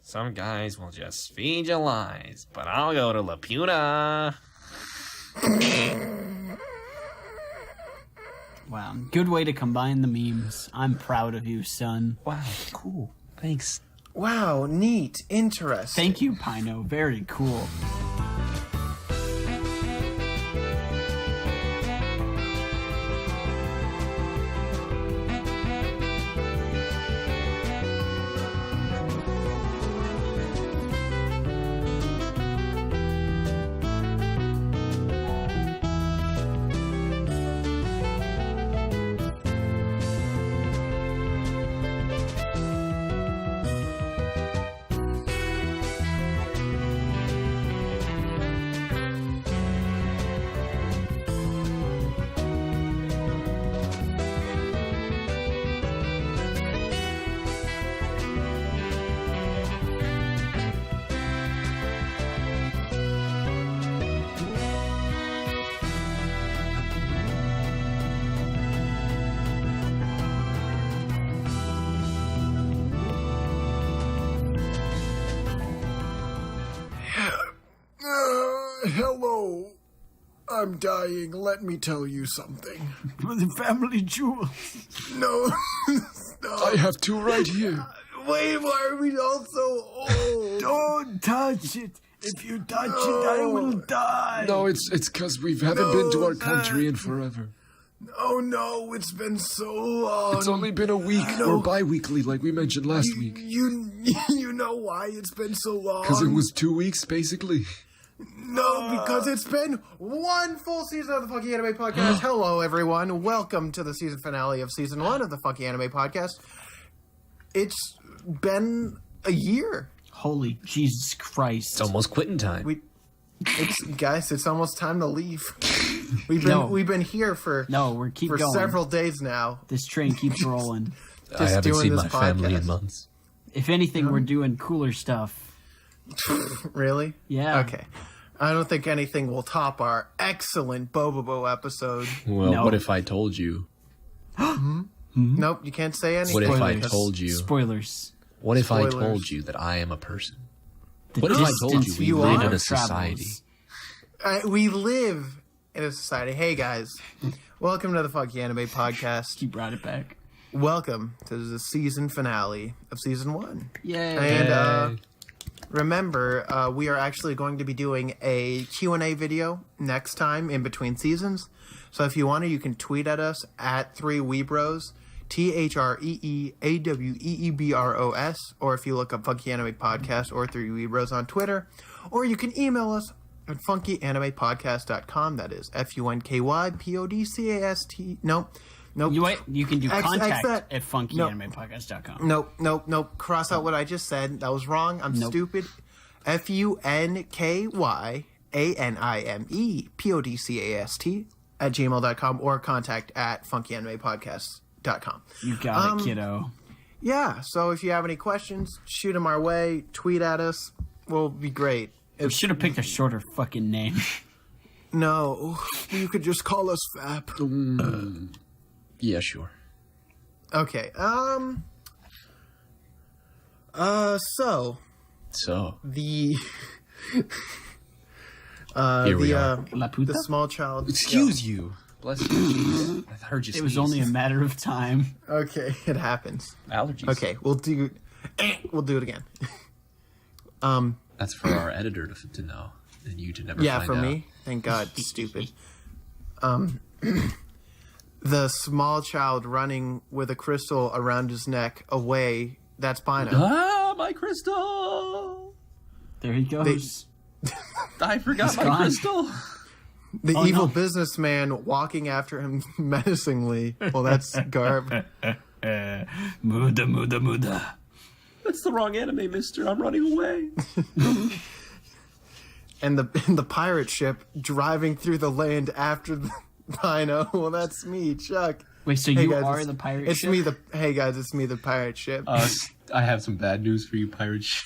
Some guys will just feed you lies, but I'll go to La Puna. Wow, good way to combine the memes. I'm proud of you, son. Wow, cool. Thanks. Wow, neat, interesting. Thank you, Pino. Very cool. Hello. I'm dying. Let me tell you something. For the family jewel. No. I have two right here. Wait, why are we all so old? Don't touch it. If you touch it, I will die. No, it's because we haven't been to our country in forever. Oh no, it's been so long. It's only been a week or bi-weekly like we mentioned last week. You know why it's been so long? Because it was 2 weeks, basically. No, because it's been one full season of the Funky Anime Podcast. Hello, everyone. Welcome to the season finale of Season 1 of the Funky Anime Podcast. It's been a year. Holy Jesus Christ. It's almost quitting time. Guys, it's almost time to leave. We've been here for going. several days now. This train keeps rolling. I haven't seen my family in months. If anything, we're doing cooler stuff. Really? Yeah. Okay. I don't think anything will top our excellent Bobobo episode. Well, No. what if I told you? Nope, you can't say anything. What if I Spoilers. told you? Spoilers. What if I Spoilers. told you that I am a person? The What if I told you distance we you live are in a travels. society? We live in a society. Hey, guys. Welcome to the Funky Anime Podcast. You brought it back. Welcome to the season finale of Season 1. Yay. And remember, we are actually going to be doing a Q&A video next time in between seasons. So if you want to, you can tweet at us at 3Weebros, THREEAWEEBROS, or if you look up Funky Anime Podcast or 3Weebros on Twitter, or you can email us at funkyanimetopodcast.com. That is FUNKYPODCAST. Nope. You can do X contact that. at funkyanimetopodcast.com. Nope. Cross out what I just said. That was wrong. I'm stupid. FUNKYANIMEPODCAST at gmail.com or contact at funkyanimetopodcast.com. You got it, kiddo. Yeah, so if you have any questions, shoot them our way. Tweet at us. We'll be great. We should have picked a shorter fucking name. No, you could just call us FAP. Yeah, sure. Okay, so the Here we are. La puta? the small child. Excuse you. Bless you. I heard you It was sneeze. only a matter of time. Okay, it happens. Allergies. Okay, we'll do it again. That's for our editor to know, and you to never Yeah, find for out. me. Thank God, stupid. The small child running with a crystal around his neck away. That's Pino. Ah, my crystal! There he goes. I forgot my gone. crystal. The Oh, evil no. businessman walking after him menacingly. Well, that's Garb. Muda. That's the wrong anime, mister. I'm running away. And the pirate ship driving through the land after the Pino. Well, that's me, Chuck. Wait, so Hey, you guys, are it's- the pirate It's ship? me, hey guys, it's me, the pirate ship. I have some bad news for you, pirate ship.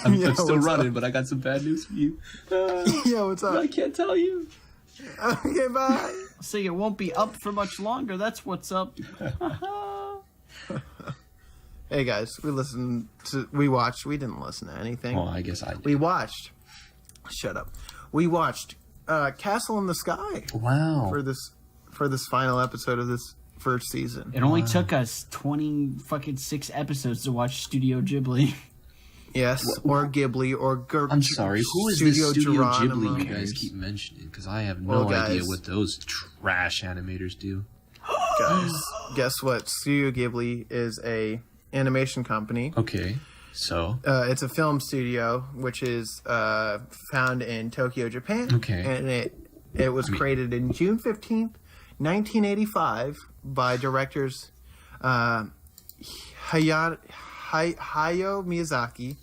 I'm Yeah, still what's running, up? but I got some bad news for you. Yeah, what's up? I can't tell you. Okay, bye. So it won't be up for much longer. That's what's up. Hey guys, we watched. We didn't listen to anything. Well, I guess I did. We watched. Shut up. We watched Castle in the Sky. Wow. For this final episode of this first season. It only took us 6 episodes to watch Studio Ghibli. Yes, or Ghibli, or I'm sorry, who is this Studio Geronimo. Ghibli you guys keep mentioning? Because I have no idea what those trash animators do. Guys, guess what? Studio Ghibli is a animation company. Okay, so it's a film studio which is found in Tokyo, Japan. Okay, and it was created in June 15th, 1985, by directors Hayao Miyazaki,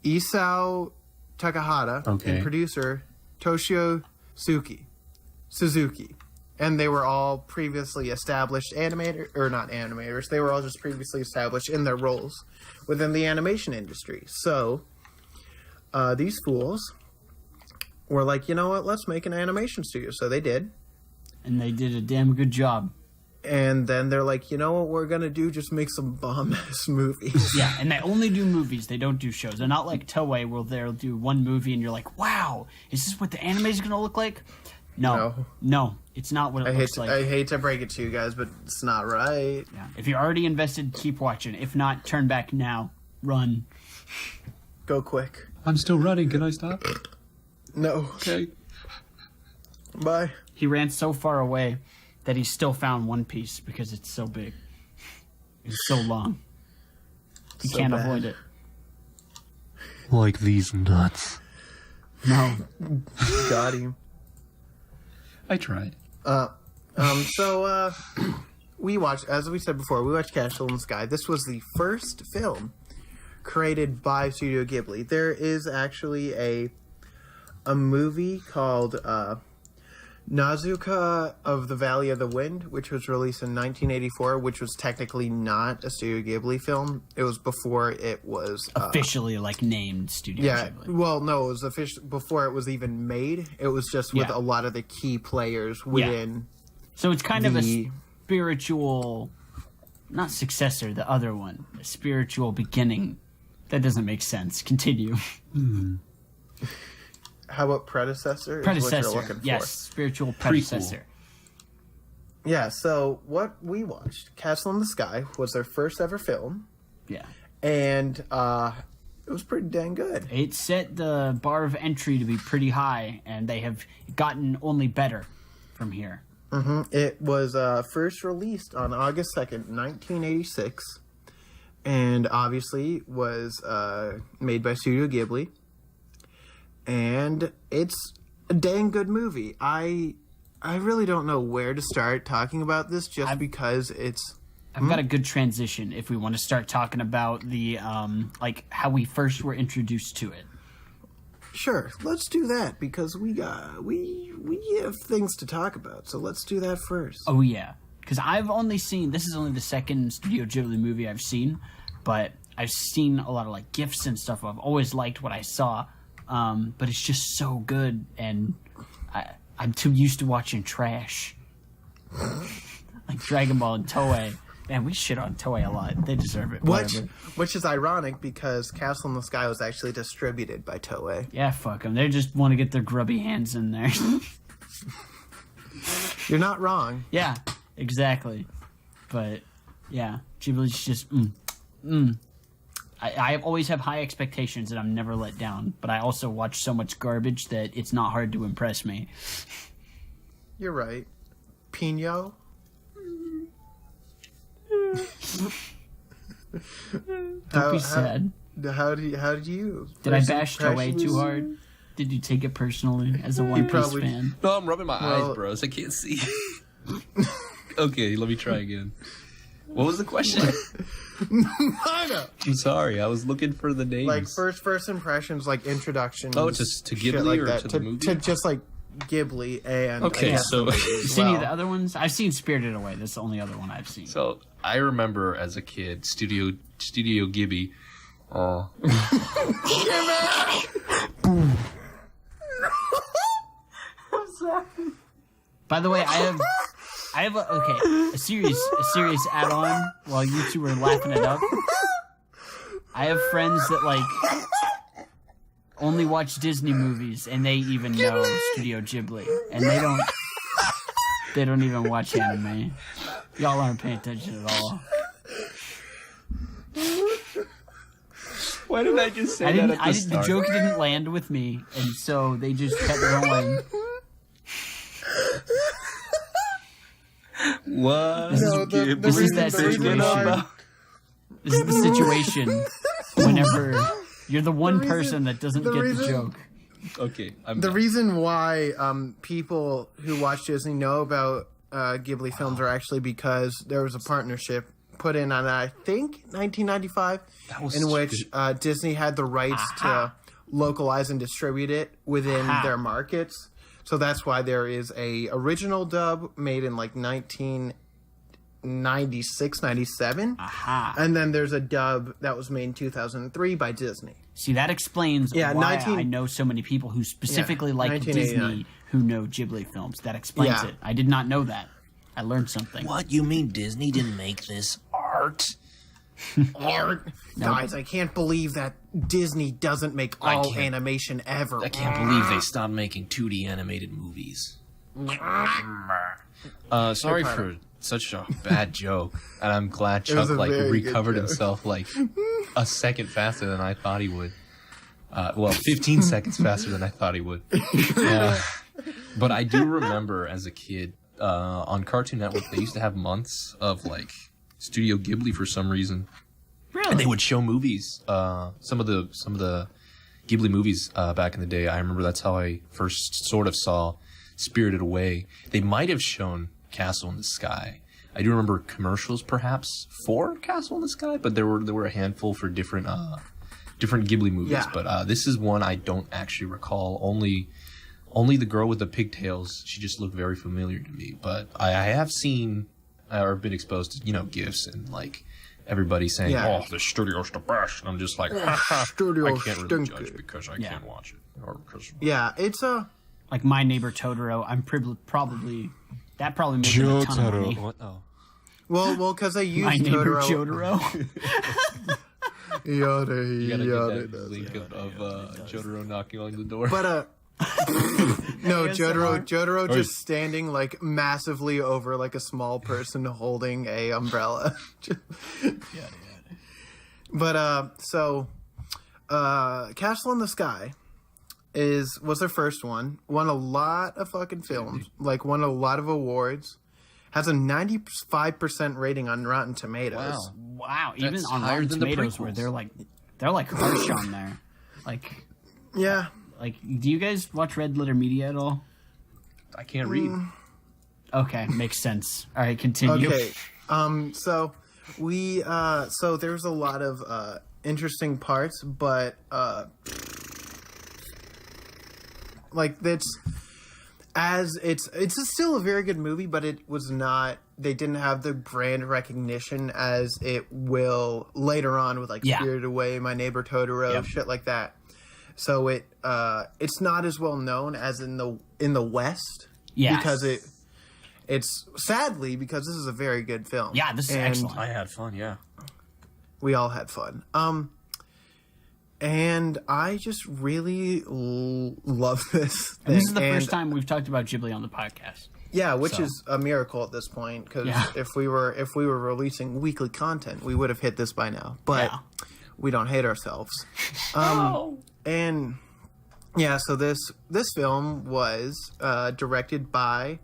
Isao Takahata, and producer Toshio Suzuki. And they were all previously established not animators. They were all just previously established in their roles within the animation industry. So these fools were like, you know what? Let's make an animation studio. So they did. And they did a damn good job. And then they're like, you know what we're going to do? Just make some bomb-ass movies. Yeah, and they only do movies. They don't do shows. They're not like Toei where they'll do one movie and you're like, wow, is this what the anime is going to look like? No, it's not what it looks like. I hate to break it to you guys, but it's not right. Yeah. If you're already invested, keep watching. If not, turn back now. Run. Go quick. I'm still running. Can I stop? No. Okay. Bye. He ran so far away that he still found One Piece because it's so big. It's so long. He can't avoid it. Like these nuts. No. Got him. I tried. So we watched, as we said before, we watched Castle in the Sky. This was the first film created by Studio Ghibli. There is actually a movie called Nausicaa of the Valley of the Wind, which was released in 1984, which was technically not a Studio Ghibli film. It was before it was officially named Studio Ghibli. Well, no, it was official before it was even made. It was just with a lot of the key players within. So it's kind of a spiritual, not successor, the other one, a spiritual beginning. That doesn't make sense. Continue. How about predecessor? Predecessor, is what you're looking for. yes, spiritual predecessor. Yeah, so what we watched, Castle in the Sky, was their first ever film. Yeah. And it was pretty dang good. It set the bar of entry to be pretty high, and they have gotten only better from here. Mm-hmm. It was first released on August 2nd, 1986, and obviously was made by Studio Ghibli. And it's a dang good movie. I really don't know where to start talking about this because it's... I've got a good transition if we want to start talking about the, how we first were introduced to it. Sure, let's do that because we have things to talk about, so let's do that first. Oh, yeah. Because I've only seen... This is only the second Studio Ghibli movie I've seen, but I've seen a lot of, GIFs and stuff. I've always liked what I saw. But it's just so good, and I'm too used to watching trash. Like Dragon Ball and Toei. Man, we shit on Toei a lot. They deserve it. Which is ironic because Castle in the Sky was actually distributed by Toei. Yeah, fuck them. They just want to get their grubby hands in there. You're not wrong. Yeah, exactly. But, yeah, Ghibli's just, I always have high expectations and I'm never let down, but I also watch so much garbage that it's not hard to impress me. You're right. Pino? Don't be sad. How did you? Did I bash Toei too hard? Did you take it personally as a One Piece fan? No, I'm rubbing my eyes, bros. I can't see. Okay, let me try again. What was the question? I'm sorry, I was looking for the names. Like first impressions, like introductions. Oh, just to Ghibli like or that. to the movie? To just like Ghibli and okay, so you seen any of the other ones? I've seen Spirited Away. That's the only other one I've seen. So I remember as a kid, Studio Ghibli. By the way, I I have a serious add-on while you two were laughing it up. I have friends that like only watch Disney movies, and they even know Studio Ghibli, and they don't even watch anime. Y'all aren't paying attention at all. Why did I just say that at the start? The joke didn't land with me, and so they just kept going. What? This is the situation whenever you're the one person that doesn't get the joke. Okay. The reason why people who watch Disney know about Ghibli films are actually because there was a partnership put in on, I think, 1995, in which Disney had the rights to localize and distribute it within their markets. So that's why there is a original dub made in like 1996, 97. And then there's a dub that was made in 2003 by Disney. See, that explains why I know so many people who specifically like Disney who know Ghibli films. That explains it. I did not know that. I learned something. What? You mean Disney didn't make this art? Art? Guys, I can't believe that Disney doesn't make all animation ever. I can't believe they stopped making 2D animated movies. Sorry for such a bad joke. And I'm glad Chuck recovered himself like a second faster than I thought he would. 15 seconds faster than I thought he would. But I do remember as a kid, on Cartoon Network, they used to have months of like Studio Ghibli for some reason. Really? And they would show movies. Some of the Ghibli movies back in the day. I remember that's how I first sort of saw Spirited Away. They might have shown Castle in the Sky. I do remember commercials, perhaps, for Castle in the Sky, but there were a handful for different Ghibli movies. Yeah. But this is one I don't actually recall. Only the girl with the pigtails. She just looked very familiar to me. But I have seen or been exposed to GIFs and like everybody saying, "Oh, the studio's the best." And I'm just like, I can't really judge because I can't watch it. Or because it's like My Neighbor Totoro. I'm probably made a ton of money. What? Oh. Well, because I use My Neighbor Totoro. You gotta get that link of Jotaro knocking on the door. But no, Jotaro just standing like massively over like a small person holding a umbrella. But Castle in the Sky was their first one. Won a lot of fucking films, like won a lot of awards. Has a 95% rating on Rotten Tomatoes. Wow. Even on Rotten Tomatoes, where they're like harsh on there. Like, yeah. Like, do you guys watch Red Letter Media at all? I can't read. Okay, makes sense. All right, continue. Okay. So there's a lot of interesting parts, but it's still a very good movie, but it was not. They didn't have the brand recognition as it will later on with like Spirited Away, My Neighbor Totoro, shit like that. So it's not as well known as in the West. Yeah. Because it's sadly because this is a very good film. Yeah, this is excellent. I had fun, yeah. We all had fun. And I just really love this thing. And this is the first time we've talked about Ghibli on the podcast. Yeah, which is a miracle at this point, because if we were releasing weekly content, we would have hit this by now. But we don't hate ourselves. And so this film was directed by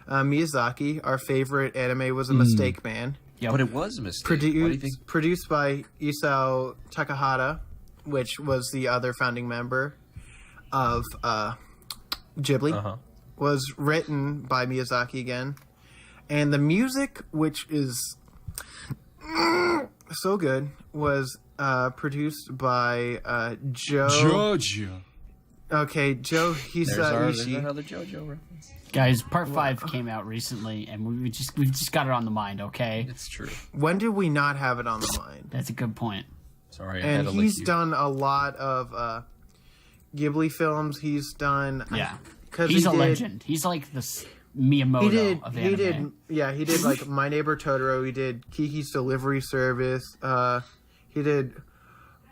Miyazaki. Our favorite anime was A Mistake Man. Yeah, but it was a mistake. Produced by Isao Takahata, which was the other founding member of Ghibli. Was written by Miyazaki again. And the music, which is so good, was produced by Jojo. Okay, Joe Hisaishi. There's another JoJo reference. Guys, part 5 came out recently, and we've just got it on the mind. Okay, it's true. When did we not have it on the mind? That's a good point. Sorry, and he's done a lot of Ghibli films. He's done. Yeah, he's a legend. He's like this. Miyamoto He did. of He anime. did. Yeah, he did like My Neighbor Totoro. He did Kiki's Delivery Service. He did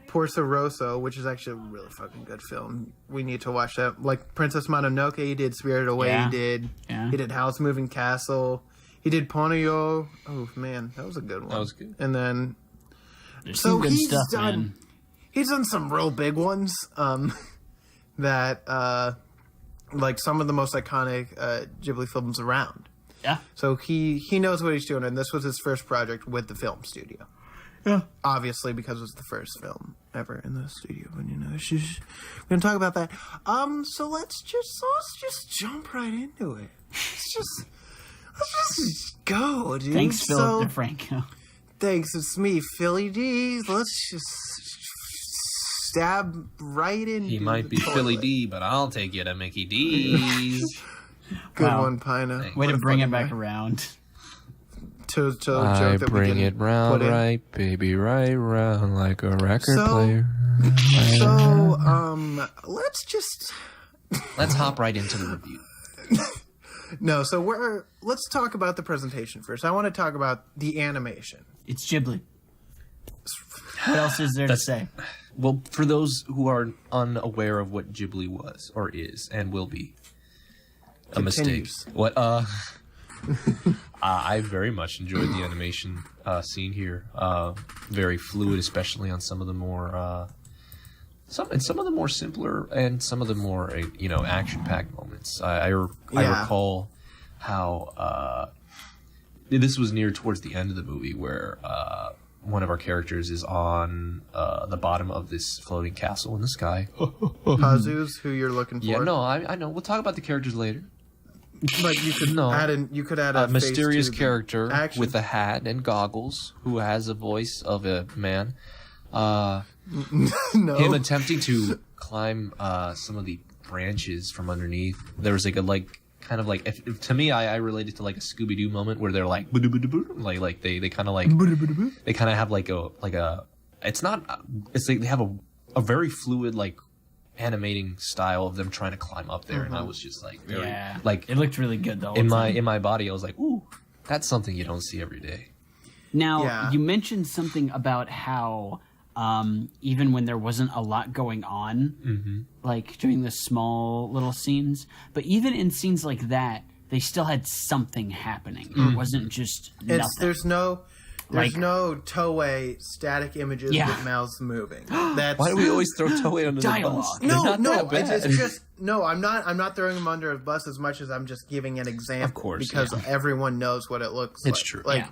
Porco Rosso, which is actually a really fucking good film. We need to watch that. Like Princess Mononoke. He did Spirited Away. Yeah. He did House Moving Castle. He did Ponyo. Oh man, that was a good one. That was good. And then There's so some good he's stuff, done. man. He's done some real big ones. That like some of the most iconic Ghibli films around. Yeah. So he knows what he's doing, and this was his first project with the film studio. Yeah. Obviously, because it was the first film ever in the studio, but it's just, we're gonna talk about that. So let's just jump right into it. Let's just go, dude. Thanks, So, Philip DeFranco. thanks, it's me, Philly D. Let's just stab right in. He might be Philly D, but I'll take you to Mickey D's. Good Wow. one, Pino. Way What to a bring it fucking back way. around. To the I joke that we bring can it round put in. right, baby, right round like a record So- player. So, let's just Let's hop right into the review. no. So let's talk about the presentation first. I want to talk about the animation. It's Ghibli. What else is there to say? Well, for those who are unaware of what Ghibli was or is and will be, a mistake. Continues. What? I very much enjoyed the animation scene here. Very fluid, especially on some of the more some of the more simpler and some of the more action-packed moments. I recall how this was near towards the end of the movie where one of our characters is on the bottom of this floating castle in the sky. Pazu's who you're looking for. Yeah, no, I know. We'll talk about the characters later. But you could No. add a face Mysterious to the character action. with a hat and goggles who has a voice of a man. no. Him attempting to climb some of the branches from underneath. There was to me, I related to like a Scooby Doo moment where they're like they kind of have like a it's like they have a very fluid like animating style of them trying to climb up there, and I was just like very It looked really good though. in my body. I was like, ooh, that's something you don't see every day. Now, Yeah. you mentioned something about how even when there wasn't a lot going on, like during the small little scenes, but even in scenes like that, they still had something happening. It wasn't just nothing. There's no Like- no Toei static images Yeah. with mouths moving. That's Why do we always throw Toei under the Dialogue. bus? no, They're not no. that bad. It's just no. I'm not throwing them under a bus as much as I'm just giving an example. Of course, because yeah. everyone knows what it looks like. It's true. Like Yeah.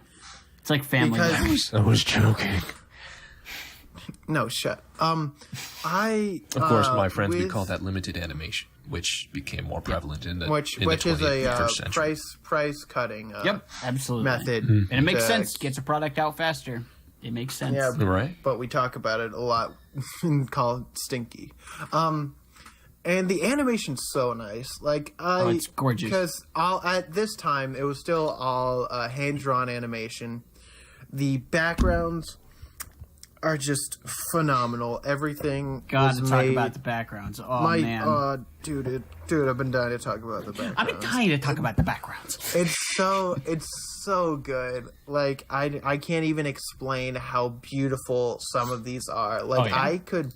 It's like Family Because- Guy. I was joking. no, shut. I Of course, my friends, we with- call that limited animation, which became more prevalent in the which in the is a 21st century. price cutting. Yep, absolutely. Method, And it makes to- sense. Gets a product out faster. It makes sense. Yeah, Right? but we talk about it a lot and call it stinky. And the animation's so nice. Like it's gorgeous. Because at this time it was still all hand drawn animation. The backgrounds are just phenomenal. Everything God, was to talk made. about the backgrounds. Oh My man, dude, I've been dying to talk about the backgrounds. I've been dying to talk about the backgrounds. It's so good. Like I can't even explain how beautiful some of these are. Like yeah. I could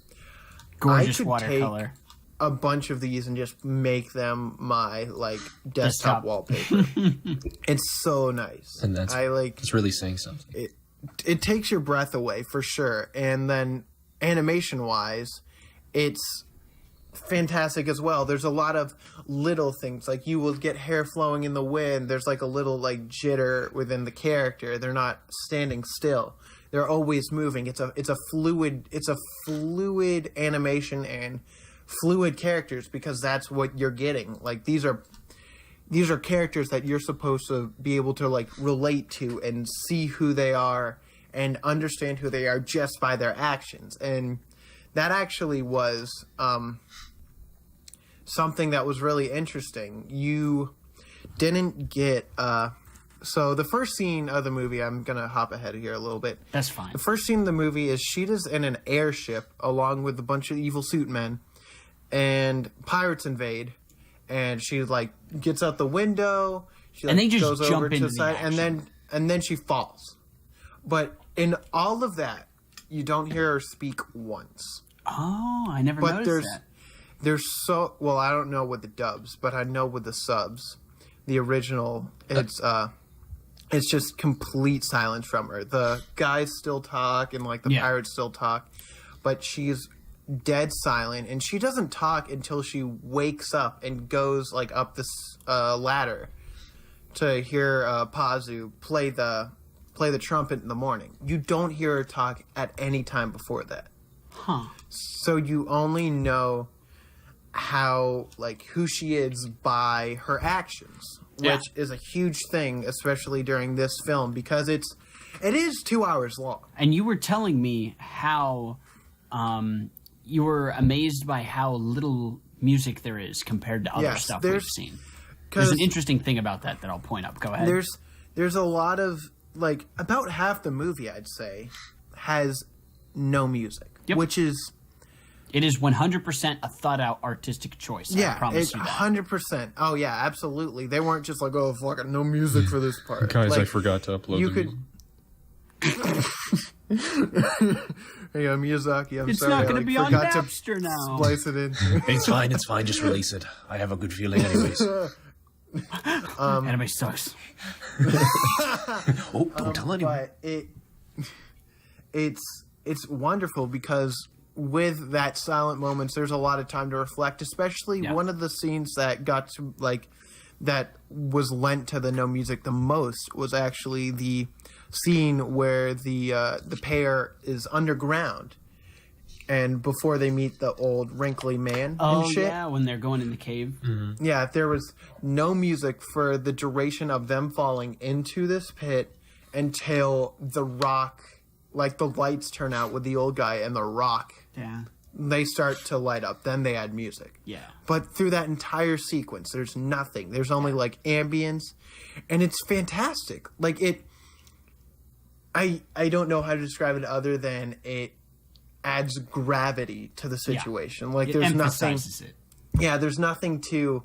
Gorgeous take watercolor. a bunch of these and just make them my like Desktop. desktop wallpaper. It's so nice. And that's it's really saying something. It takes your breath away for sure. And then animation wise, it's fantastic as well. There's a lot of little things, like you will get hair flowing in the wind. There's like a little like jitter within the character. They're not standing still. They're always moving. It's a fluid animation and fluid characters, because that's what you're getting. Like these are characters that you're supposed to be able to like relate to and see who they are and understand who they are just by their actions. And that actually was something that was really interesting. You didn't get so the first scene of the movie, I'm gonna hop ahead here a little bit. That's fine. The first scene of the movie is Sheeta's in an airship along with a bunch of evil suit men, and pirates invade, and she like gets out the window. She, like, And they just goes jump over to into the the side, action. and then she falls. But in all of that, you don't hear her speak once. Oh, I never But noticed that. there's so well, I don't know with the dubs, but I know with the subs, the original, it's just complete silence from her. The guys still talk and like the Yeah. pirates still talk, but she's dead silent, and she doesn't talk until she wakes up and goes like up this ladder to hear Pazu play the trumpet in the morning. You don't hear her talk at any time before that. Huh. So you only know how like who she is by her actions, Yeah. which is a huge thing, especially during this film, because it is 2 hours long. And you were telling me how you were amazed by how little music there is compared to other Yes, stuff we've there's- seen. There's 'Cause an interesting thing about that I'll point up. Go ahead. there's a lot of like about half the movie I'd say has no music, Yep. which is It is 100% a thought out artistic choice. I yeah, promise it's you that. 100%. Oh yeah, absolutely. They weren't just like, oh fucking no music for this part. Guys, I Like, forgot to upload you the could. Hey, Miyazaki, I'm It's sorry. not I, going to like, be on forgot to Napster now. splice it in. It's fine, just release it. I have a good feeling anyways. Anime sucks. Oh, don't tell anyone. But it's wonderful because with that silent moments, there's a lot of time to reflect. Especially Yeah. one of the scenes that got to like that was lent to the no music the most was actually the scene where the pair is underground, and before they meet the old wrinkly man Oh, and shit. yeah, when they're going in the cave. Yeah, there was no music for the duration of them falling into this pit until the rock, like the lights turn out with the old guy and the rock, Yeah. they start to light up. Then they add music. Yeah. But through that entire sequence, there's nothing. There's only like ambience, and it's fantastic. Like it, I don't know how to describe it other than it adds gravity to the situation. Like It there's nothing. emphasizes it. Yeah, there's nothing to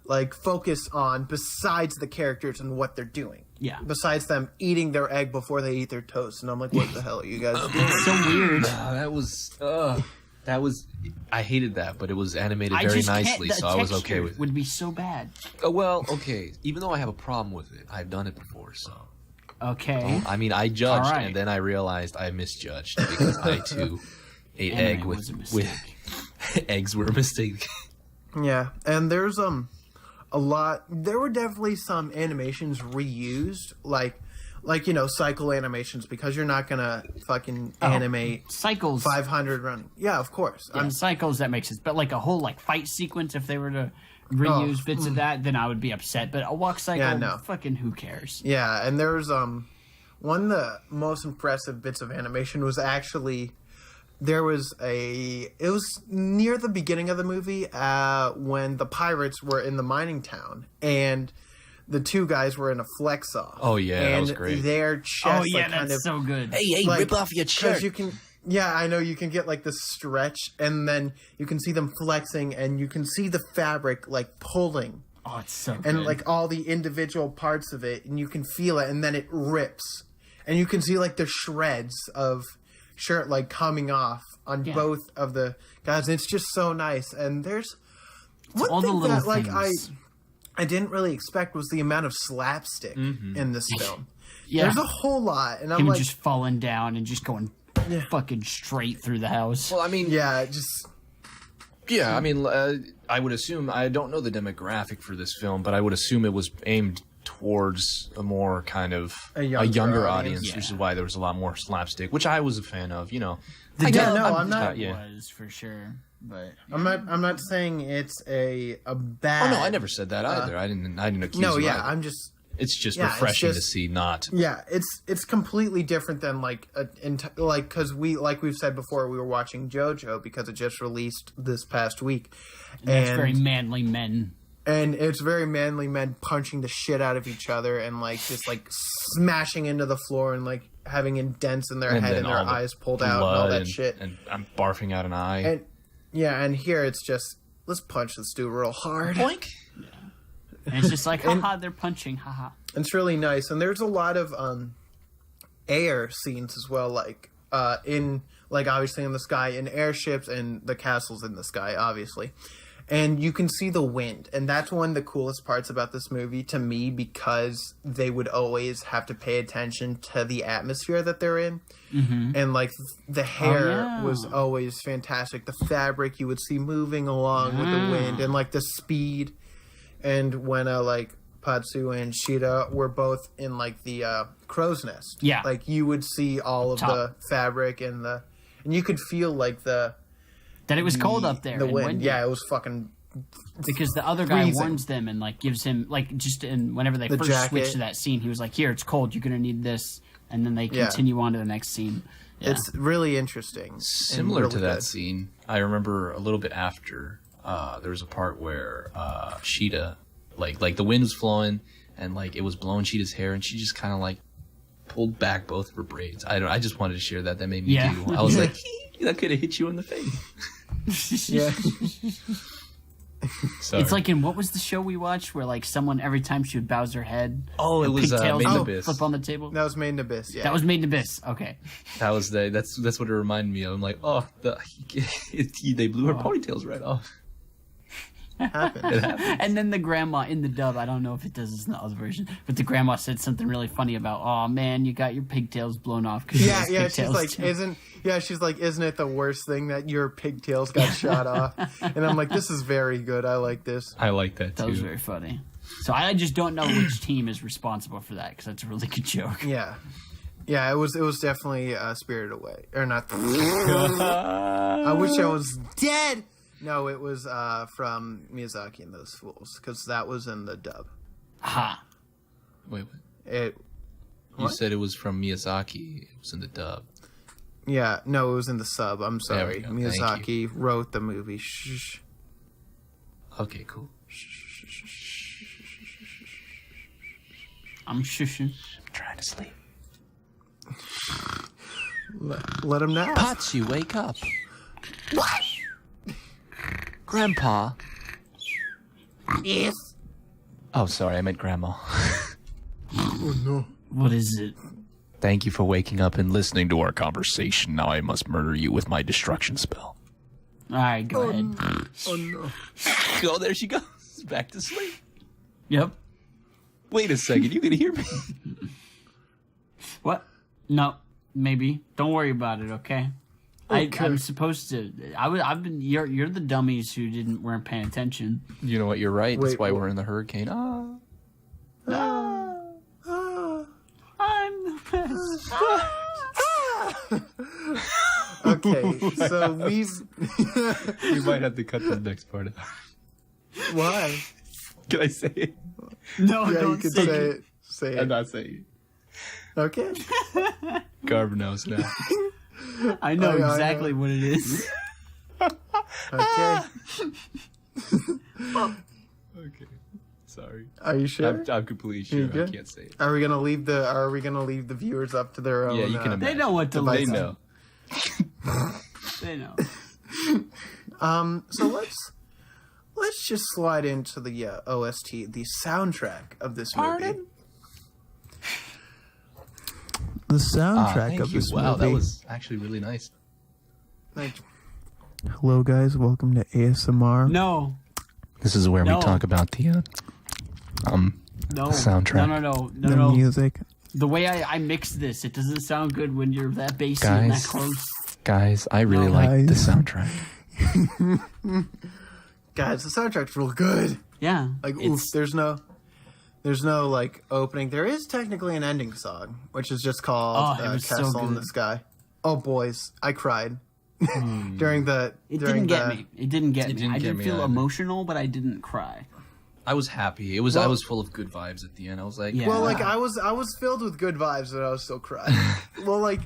like focus on besides the characters and what they're doing. Yeah. Besides them eating their egg before they eat their toast, and I'm like, what the hell are you guys doing? It's so weird. That was. I hated that, but it was animated I very just can't- nicely, the so I was okay texture with it. would be so bad. Well, okay. Even though I have a problem with it, I've done it before, so. Okay. I mean, I judged, All right. and then I realized I misjudged because I too ate Anime egg was a with mistake. eggs were a mistake. Yeah, and there's a lot. There were definitely some animations reused, like you know, cycle animations, because you're not gonna fucking animate Cycles. 500 running. Yeah, of course. Yeah, cycles, that makes sense. But like a whole like fight sequence, if they were to reuse bits of that, then I would be upset. But a walk cycle, Yeah, no. fucking who cares? Yeah, and there's one of the most impressive bits of animation was actually it was near the beginning of the movie when the pirates were in the mining town and the two guys were in a flex off. Oh, yeah, that and was great. their chest Oh yeah, like, kind that's of so good. Hey, like, rip off your 'cause shirt. you can. Yeah, I know you can get like this stretch, and then you can see them flexing, and you can see the fabric like pulling, Oh, it's so good. and like all the individual parts of it, and you can feel it, and then it rips, and you can see like the shreds of shirt like coming off on both of the guys. And it's just so nice. And there's one all the thing little that like things. I didn't really expect was the amount of slapstick in this film. Yeah. There's a whole lot, and I'm him like, just falling down and just going fucking straight through the house. Well, I mean, yeah, just. yeah, I mean, I would assume, I don't know the demographic for this film, but I would assume it was aimed towards a more kind of A a younger younger audience. audience, which is why there was a lot more slapstick, which I was a fan of, you know. Yeah, no, I'm not. Was for sure, but I'm not saying it's a bad. Oh no, I never said that either. I didn't accuse No, you yeah, either. I'm just. It's just yeah, it's refreshing to just- see not. Yeah, it's completely different than like because we've said before, we were watching JoJo because it just released this past week, that's very manly men. and it's very manly men punching the shit out of each other and like just like smashing into the floor and like having indents in their head and then their all the eyes pulled out and all blood that shit. And I'm barfing out an eye. And yeah, and here it's just let's punch this dude real hard. Boink. And it's just like, haha, they're punching, haha. It's really nice, and there's a lot of air scenes as well, like in like obviously in the sky, in airships, and the castles in the sky, obviously. And you can see the wind, and that's one of the coolest parts about this movie to me, because they would always have to pay attention to the atmosphere that they're in. Mm-hmm. And like the hair was always fantastic. The fabric you would see moving along with the wind, and like the speed. And when like Patsu and Shida were both in like the crow's nest, like you would see all of the fabric and you could feel like that it was cold up there. The wind, windy. Yeah, it was fucking. Because the other guy warns them and like gives him like just in whenever they first switch to that scene, he was like, "Here, it's cold. You're gonna need this," and then they continue on to the next scene. Yeah. It's really interesting. Similar really to that scene, I remember a little bit after. There was a part where Shida, like the wind was flowing and like it was blowing Shida's hair, and she just kind of like pulled back both of her braids. I just wanted to share that. That made me giggle. I was like, that could have hit you in the face. Yeah. It's like in what was the show we watched where like someone every time she would bows her head. Oh, it was Made in Abyss. Flip on the table. That was Made in Abyss. Yeah, that was Made in Abyss. Okay, that was that's what it reminded me of. I'm like, they blew her ponytails right off. It happened. And then the grandma in the dub, I don't know if it does this in the other version, but the grandma said something really funny about, "Oh man, you got your pigtails blown off." She's like, isn't it the worst thing that your pigtails got shot off? And I'm like, this is very good. I like this. I like that too. That was very funny. So I just don't know which team is responsible for that, because that's a really good joke. Yeah, it was definitely Spirited Away, or not. I wish I was dead. No, it was from Miyazaki and Those Fools, because that was in the dub. Ha. Wait. You said it was from Miyazaki. It was in the dub. Yeah, no, it was in the sub. I'm sorry. Miyazaki wrote the movie. Shh. Okay, cool. I'm shushing. I'm trying to sleep. Let him know. Patsu, wake up. What? Grandpa. Yes. Oh, sorry, I meant Grandma. Oh, no. What is it? Thank you for waking up and listening to our conversation. Now I must murder you with my destruction spell. All right, go ahead. Oh, no. Oh, there she goes. Back to sleep. Yep. Wait a second. You can hear me? What? No, maybe. Don't worry about it, okay? I'm supposed to. I've been. You're the dummies who weren't paying attention. You know what? You're right. That's why we're in the hurricane. I'm the best. Okay, so we might have to cut the next part out. Why? Can I say it? No, yeah, don't you can say it. Say it. I'm not saying it. Okay. Garb knows now. I know exactly what it is. Okay. Okay. Sorry. Are you sure? I'm completely sure. I can't say it. Are we gonna leave the viewers up to their own? Yeah, you can imagine. They know what to They listen. know. They know. So let's just slide into the OST, the soundtrack of this movie. The soundtrack of this movie. Wow, that was actually really nice. Hello, guys. Welcome to ASMR. No. This is where we talk about the soundtrack. No. Music. The way I mix this, it doesn't sound good when you're that bassy and that close. Guys, I really like the soundtrack. Guys, the soundtrack's real good. Yeah. Like, there's no like opening. There is technically an ending song, which is just called Castle in the Sky. Oh, boys, I cried during the. It didn't get me. I didn't feel emotional, but I didn't cry. I was happy. I was full of good vibes at the end. I was like, well, like I was filled with good vibes, but I was still crying. Well, like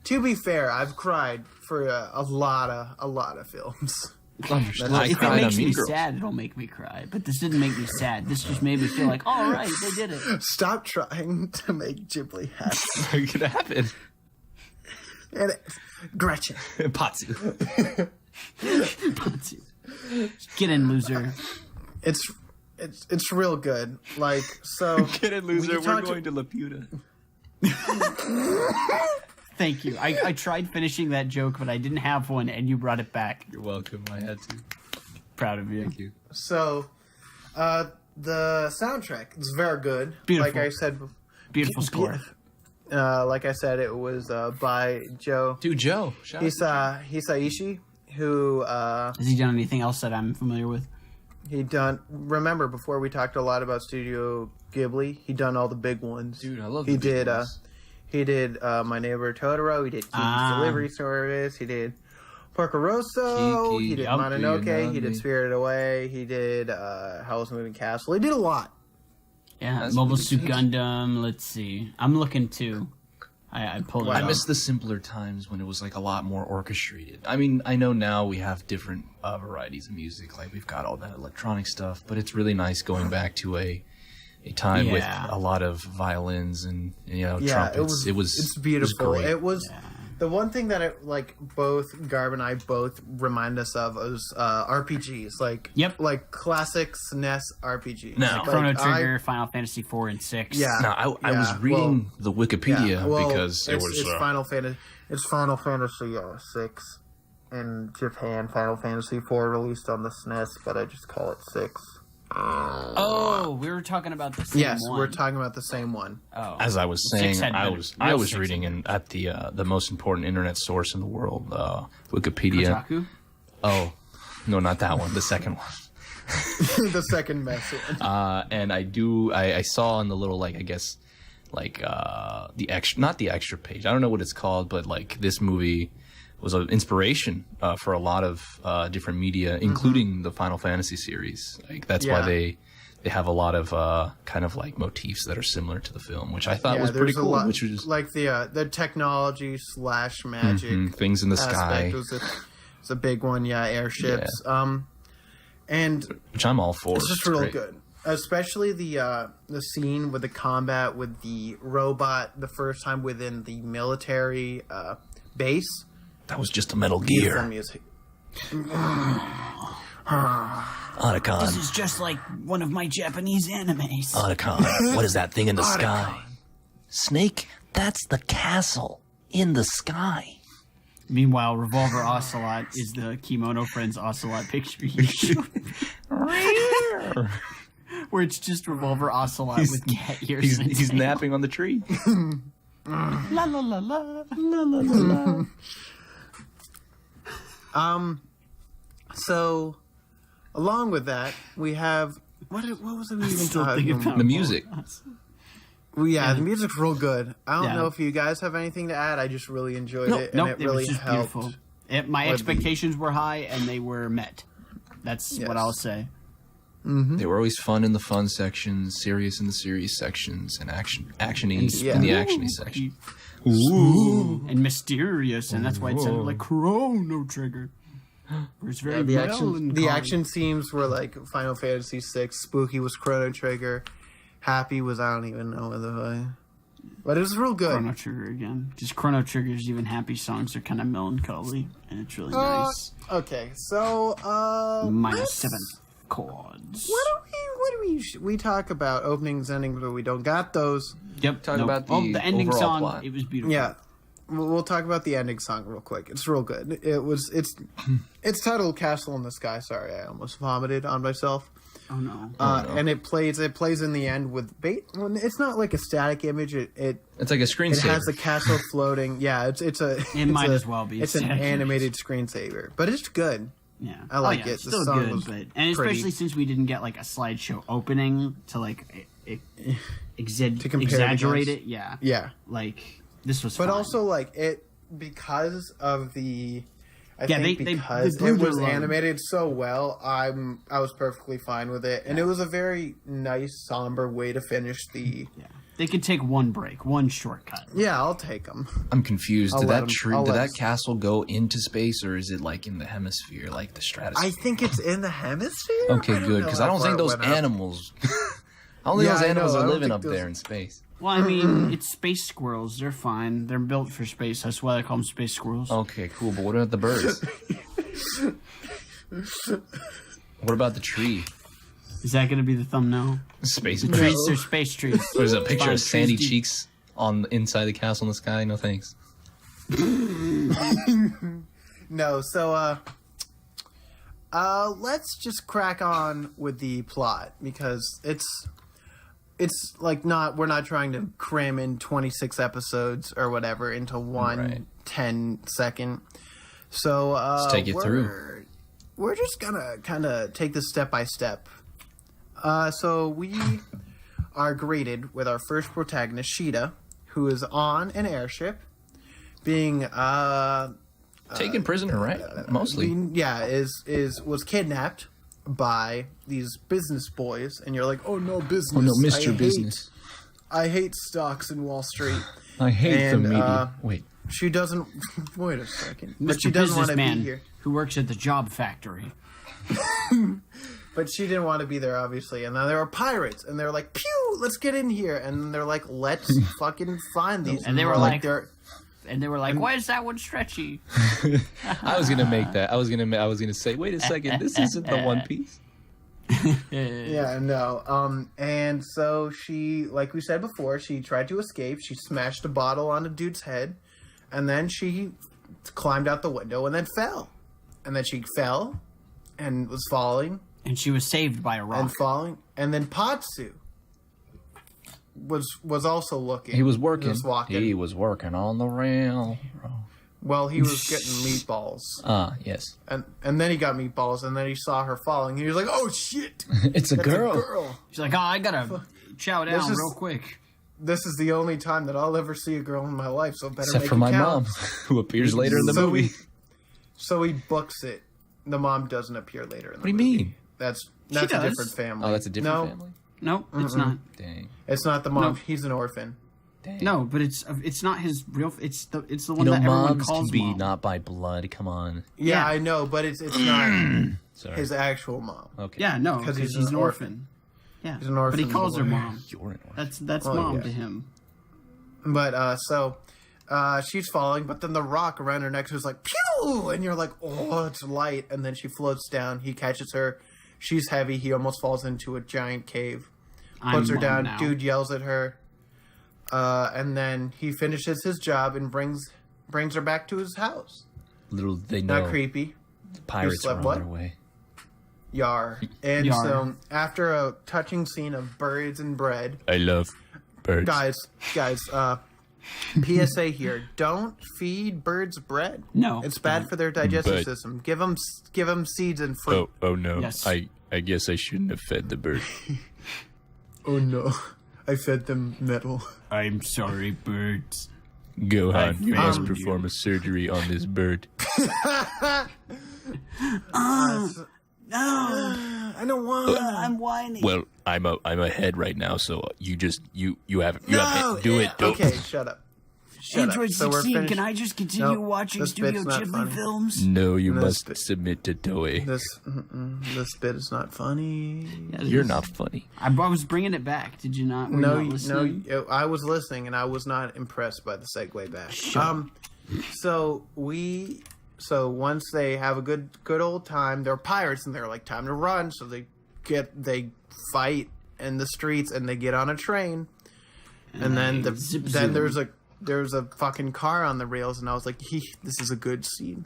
to be fair, I've cried for a lot of films. If it makes me sad, it'll make me cry. But this didn't make me sad. This just made me feel like, all right, they did it. Stop trying to make Ghibli happy. It's gonna happen. And Gretchen. Patsu. Get in, loser. It's real good. Like, so Get it, loser. we We're talked- going to Laputa. Thank you. I tried finishing that joke, but I didn't have one, and you brought it back. You're welcome. I had to. Proud of you. Thank you. So, the soundtrack is very good. Beautiful. Like I said, Beautiful score. like I said, it was by Joe Dude, Joe. Shout out. Hisaishi, who Has he done anything else that I'm familiar with? he done. Remember, before we talked a lot about Studio Ghibli, he done all the big ones. Dude, I love He the big did. ones. He did My Neighbor Totoro. He did Kiki's Delivery Service. He did Porco Rosso. Kiki, He did Yup. Mononoke. He Yunami. did Spirited Away. He did Howl's Moving Castle. He did a lot. Yeah, That's Mobile really Suit good. Gundam. Let's see. I'm looking too. I pulled it Wow. I up. miss the simpler times when it was like a lot more orchestrated. I mean, I know now we have different varieties of music, like we've got all that electronic stuff, but it's really nice going back to a time with Yeah. a lot of violins and Yeah, trumpets. It's beautiful. great. It was the one thing that both Garb and I both remind us of is RPGs, Yep. like classic SNES RPGs. No. Like, Chrono I- Trigger, Final Fantasy 4 and 6. Yeah. Now, I Yeah, was reading the Wikipedia well, because it it's, was it's Final Fantasy. It's Final Fantasy 6 in Japan. Final Fantasy 4 released on the SNES, but I just call it 6. Oh, we were talking about the same Yes, one. we're talking about the same one. Oh. as I was Six saying, had I better- was real was six reading had in at the most important internet source in the world, Wikipedia. Kotaku? Oh, no, not that one. The second one. The second message. And I saw in the little the extra, not the extra page. I don't know what it's called, but like this movie was an inspiration for a lot of different media, including the Final Fantasy series. Like that's why Yeah. they have a lot of kind of like motifs that are similar to the film, which I thought was there's pretty a cool. lot- Which was like the technology / magic things in the sky, aspect was a big one. Yeah, airships. And which I'm all for. it's just real great. good, especially the scene with the combat with the robot the first time within the military base. That was just a Metal Beautiful Gear. music. Otacon. This is just like one of my Japanese animes. Otacon. What is that thing in the Otacon. sky? Snake, that's the castle in the sky. Meanwhile, Revolver Ocelot is the Kimono Friends Ocelot picture you shoot. Where it's just Revolver Ocelot with cat ears. and He's tail. napping on the tree. La la la la la la la la. So, along with that, we have what was it we even Still talking thinking about? The music. Well, yeah, the music's real good. I don't Yeah. know if you guys have anything to add. I just really enjoyed Nope, it, and nope, it really was just helped. beautiful. My with expectations were high, and they were met. That's Yes. what I'll say. They were always fun in the fun sections, serious in the serious sections, and actiony Yeah. in the actiony section. And mysterious, and that's why it sounded like Chrono Trigger. Where it's very The action melancholy. themes were like Final Fantasy VI. Spooky was Chrono Trigger. Happy was I don't even know what the fuck. But it was real good. Chrono Trigger again. Just Chrono Trigger's even happy songs are kind of melancholy, and it's really nice. Okay, so Minus let's- 7 chords. we talk about openings, endings, but we don't got those. Yep. Talk about the the ending overall song. plot. It was beautiful. Yeah, we'll talk about the ending song real quick. It's real good. It's titled "Castle in the Sky." Sorry, I almost vomited on myself. Oh no. And it plays in the end with bait. Well, it's not like a static image. It It's like a screensaver. has the castle floating. Yeah, It might as well be a It's an static image. animated screensaver, but it's good. Yeah, I like it. It's The still song good, was and especially pretty. since we didn't get like a slideshow opening to like compare it exaggerate against. it. Yeah, Yeah, like this was. but fine. also like it because of the. I Yeah, think they because blew it their was load. animated so well, I was perfectly fine with it, and it was a very nice, somber way to finish the. yeah. They could take one break, one shortcut. Yeah, I'll take them. I'm confused. I'll Did let that him- tree? I'll Did let that him- castle go into space, or is it like in the hemisphere, like the stratosphere? I think it's in the hemisphere. Okay, good, because I don't think those animals. I don't think Yeah, those I know, animals I are don't living think up those- there in space. Well, I mean, it's space squirrels. They're fine. They're built for space. That's why they call them space squirrels. Okay, cool. But what about the birds? What about the tree? Is that going to be the thumbnail? Space The tree. trees are space trees. There's a picture Fine, of sandy trees do- cheeks on inside the castle in the sky. No thanks. No, so let's just crack on with the plot because it's like we're not trying to cram in 26 episodes or whatever into one Right. 10-second. So Let's take it through. We're just gonna kind of take this step by step. So we are greeted with our first protagonist, Sheeta, who is on an airship, being Taken prisoner, right? Mostly. was kidnapped by these business boys, and you're like, oh no, business. Oh no, I Mr. hate- Business. I hate stocks in Wall Street. I hate the And, media. Wait. She doesn't. Wait a second. But Mr. she doesn't want to be Businessman here. who works at the job factory. But she didn't want to be there, obviously. And then there were pirates, and they're like, "Pew! Let's get in here." And they're like, "Let's fucking find these." And they were we're like- "They're." And they were like, why is that one stretchy? I was gonna make that. I was gonna say, wait a second, this isn't the One Piece. Yeah, no. And so she, like we said before, she tried to escape. She smashed a bottle on a dude's head, and then she climbed out the window and then fell. And then she fell and was falling And she was saved by a rock. and falling. And then Patsu was also looking. He was working. Just walking. He was working on the rail. Well, he was getting meatballs. Ah, yes. And then he got meatballs, and then he saw her falling. He was like, "Oh shit, It's a that's girl. a girl!" She's like, oh, I gotta chow down This is- real quick. This is the only time that I'll ever see a girl in my life, so better Except make for it my count. mom, who appears later in the So movie. So he books it. The mom doesn't appear later in the What do you movie. mean? That's a does. different family. Oh, that's a different no, family? Nope, it's not. Dang. It's not the mom. No. He's an orphan. Dang. No, but it's not his real. It's the You one know, that everyone moms calls can be mom. not by blood. Come on. Yeah, Yeah. I know, but it's not Sorry. his actual mom. Okay. Yeah, no, 'Cause because he's he's an an orphan. Yeah, He's an orphan but he calls her boy. mom. You're an orphan. That's Oh, mom yeah. to him. But so she's falling, but then the rock around her neck was like pew, and you're like, oh, it's light, and then she floats down. He catches her. She's heavy. He almost falls into a giant cave. Puts her mom down. now. Dude yells at her, and then he finishes his job and brings her back to his house. Little they Not know creepy. the pirates slept are on what? their way. Yar. And Yar. so after a touching scene of birds and bread, I love birds. guys, PSA here: don't feed birds bread. No, it's bad don't. for their digestive But- system. Give them seeds and fruit. Oh no. Yes. I guess I shouldn't have fed the bird. Oh no, I fed them metal. I'm sorry, birds. Gohan, you must found perform a surgery on this bird. I don't want. I'm whining. Well, I'm ahead right now, so you have No, do it. Do Okay, shut up. Shut Android up. So we're 16, finished. can I just continue Nope, watching this bit's Studio not Ghibli funny. films? No, you This must bit- submit to Toei. This bit is not funny. You're not funny. I was bringing it back. Did you not? Were you not listening? I was listening and I was not impressed by the segue back. So once they have a good old time, they're pirates and they're like time to run. So they fight in the streets and they get on a train, and then zip then zoom. there's a fucking car on the rails, and I was like, this is a good scene.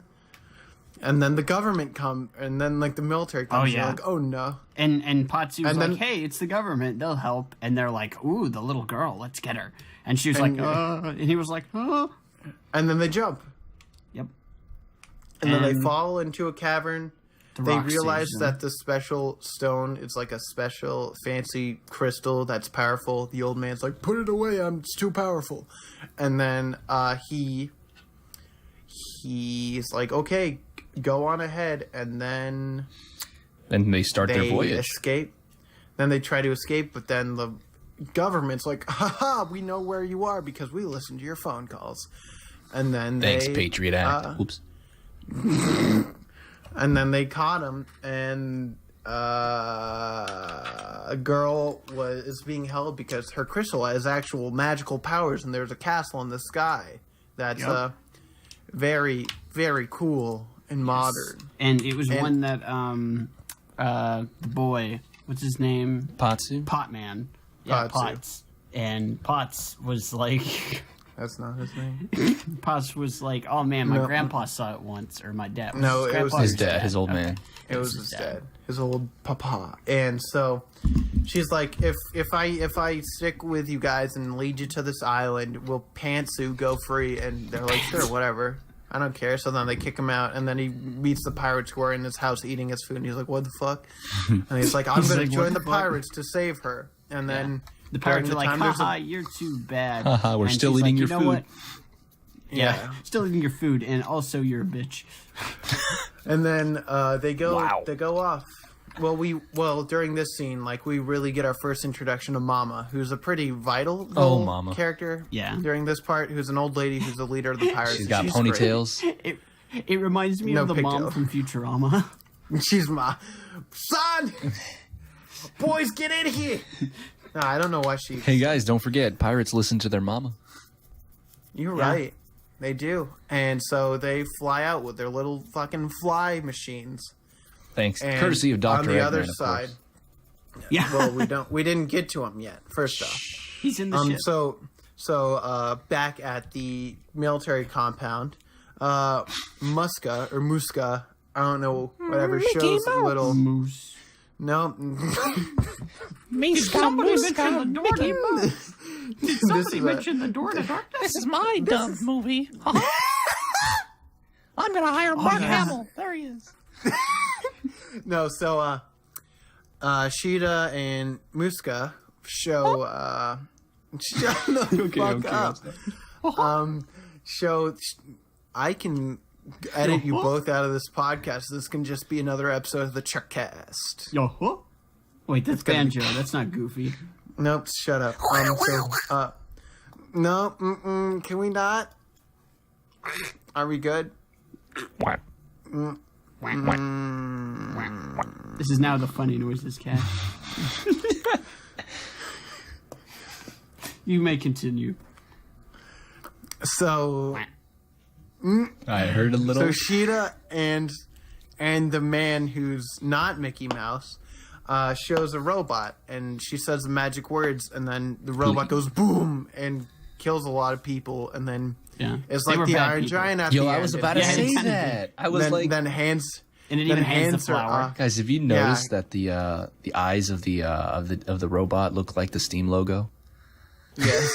And then the government come, and then like the military comes. Oh, and you're yeah. like, oh no. And Patsu was And like, then- "Hey, it's the government. They'll help." And they're like, "Ooh, the little girl. Let's get her." And she was And- like, and he was like, And then they jump. Yep. And then they And fall into a cavern. The They rock realize saves them. that the special stone is like a special fancy crystal that's powerful. The old man's like, "Put it away, it's too powerful." And then he's like, "Okay, go on ahead." And then And they start their they voyage. escape. Then they try to escape, but then the government's like, "Haha, we know where you are because we listened to your phone calls." And then Thanks, they, Patriot Act. Oops. And then they caught him, and a girl is being held because her crystal has actual magical powers, and there's a castle in the sky that's very, very cool. and modern. And it was one that the boy, what's his name? Patsu? Potman. Yeah, Patsu. Potts. And Potts was like That's not his name. Potts was like, oh man, my No. grandpa saw it once, or my dad. No, his it was grandpa or His dad, his old Okay. man. It was his dad, his old papa. And so she's like, if I stick with you guys and lead you to this island, will Pantsu go free? And they're like, sure, whatever. I don't care. So then they kick him out, and then he meets the pirates who are in his house eating his food, and he's like, what the fuck? And he's like, I'm going like, to "What join the the fuck?" pirates to save her. And then The during pirates are the like, time, there's haha, a- you're too bad. Haha, we're And still she's eating like, your you know food. What? yeah. Still eating your food, and also you're a bitch. And then they go Wow. off. Well, during this scene, like, we really get our first introduction to Mama, who's a pretty vital little Mama. character. Yeah. During this part, who's an old lady who's the leader of the pirates. She's got great. ponytails. It reminds me No of the mom pigtail. from Futurama. She's my son. Boys, get in here. No, I don't know why she. Hey guys, don't forget, pirates listen to their mama. You're Yeah. right. They do, and so they fly out with their little fucking fly machines. Thanks. And Courtesy of Dr. On the Eggman, other of side, course. Yeah, well, we didn't get to him yet. First off. he's in the ship. So back at the military compound, Muska, I don't know, whatever, shows a little. Moose. No, Somebody mentioned the door to this Somebody is mentioned the door to darkness. This is my dumb movie. I'm gonna hire Mark Hamill. There he is. no. So Sheeta and Muska show. Shut the fuck up. Show. I can edit you both out of this podcast. This can just be another episode of the Chuckcast. Yo, huh? Wait, that's gonna be- Banjo. That's not Goofy. Nope, shut up. No, can we not? Are we good? This is now the funny noises cat. You may continue. So I heard a little. So Sheeta and the man who's not Mickey Mouse shows a robot, and she says the magic words, and then the robot goes boom and kills a lot of people, and then Yeah, it's They like were the bad Iron people. Giant at Yo, the I end. was about to Yeah, say it kinda that. I was then, like, then hands And it then even hands the her flower. off. guys, have you noticed that the eyes of the robot look like the Steam logo? Yes.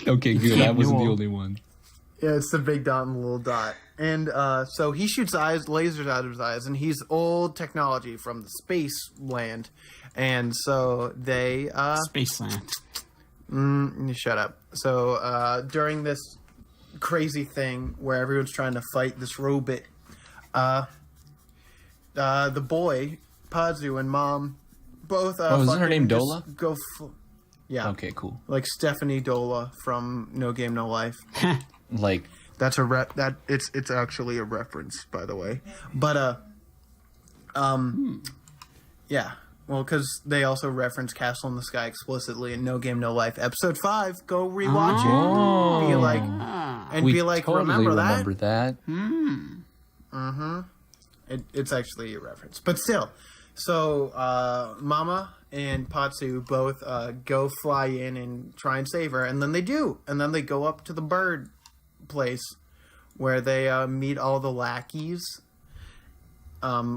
Okay, good. I can't wasn't do the all- only one. Yeah, it's the big dot and the little dot. And so he shoots lasers out of his eyes, and he's old technology from the space land. And so they Spaceland. shut up. So during this crazy thing where everyone's trying to fight this robot, the boy Pazu and mom both. isn't her name fucking Dola? just Go. Yeah. Okay, cool. Like Stephanie Dola from No Game No Life. Like, That's it's actually a reference, by the way. But yeah. Well, because they also reference Castle in the Sky explicitly in No Game No Life, episode 5. Go rewatch it. Be like, and we be like, totally remember that? that. It's actually a reference, but still. So Mama and Patsu both go fly in and try and save her, and then they do, and then they go up to the bird place where they meet all the lackeys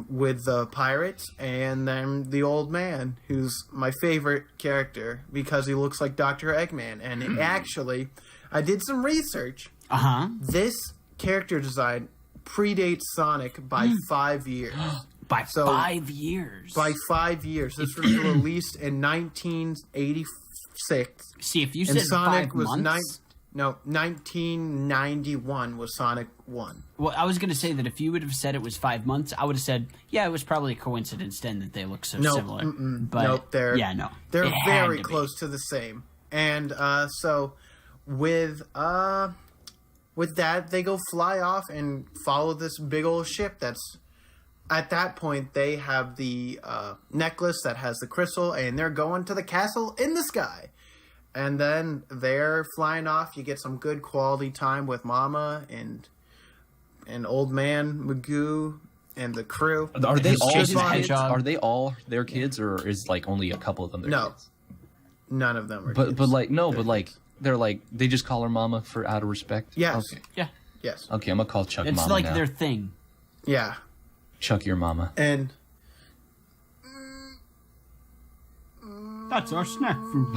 with the pirates, and then the old man, who's my favorite character because he looks like Dr. Eggman. And actually, I did some research. This character design predates Sonic by 5 years. By So- 5 years. By 5 years. This was released in 1986. See, if you And said Sonic 5 was months... 1991 was Sonic 1. Well, I was going to say that if you would have said it was 5 months, I would have said, yeah, it was probably a coincidence then that they look so No, similar. But nope, they're yeah, no, they're It had very to be. close to the same. And so with that, they go fly off and follow this big old ship. That's at that point they have the necklace that has the crystal, and they're going to the castle in the sky. And then they're flying off. You get some good quality time with Mama and and Old Man Magoo and the crew. Are they all Chasing his kids? Hedgehog. Are they all their kids, or is like only a couple of them their No. kids? None of them are But kids. but like no, but like they're like they just call her mama for out of respect. Yes. Okay. Yeah. Yes. Okay, I'm gonna call Chuck It's mama like now. their thing. Yeah. Chuck your mama. And That's our snack food.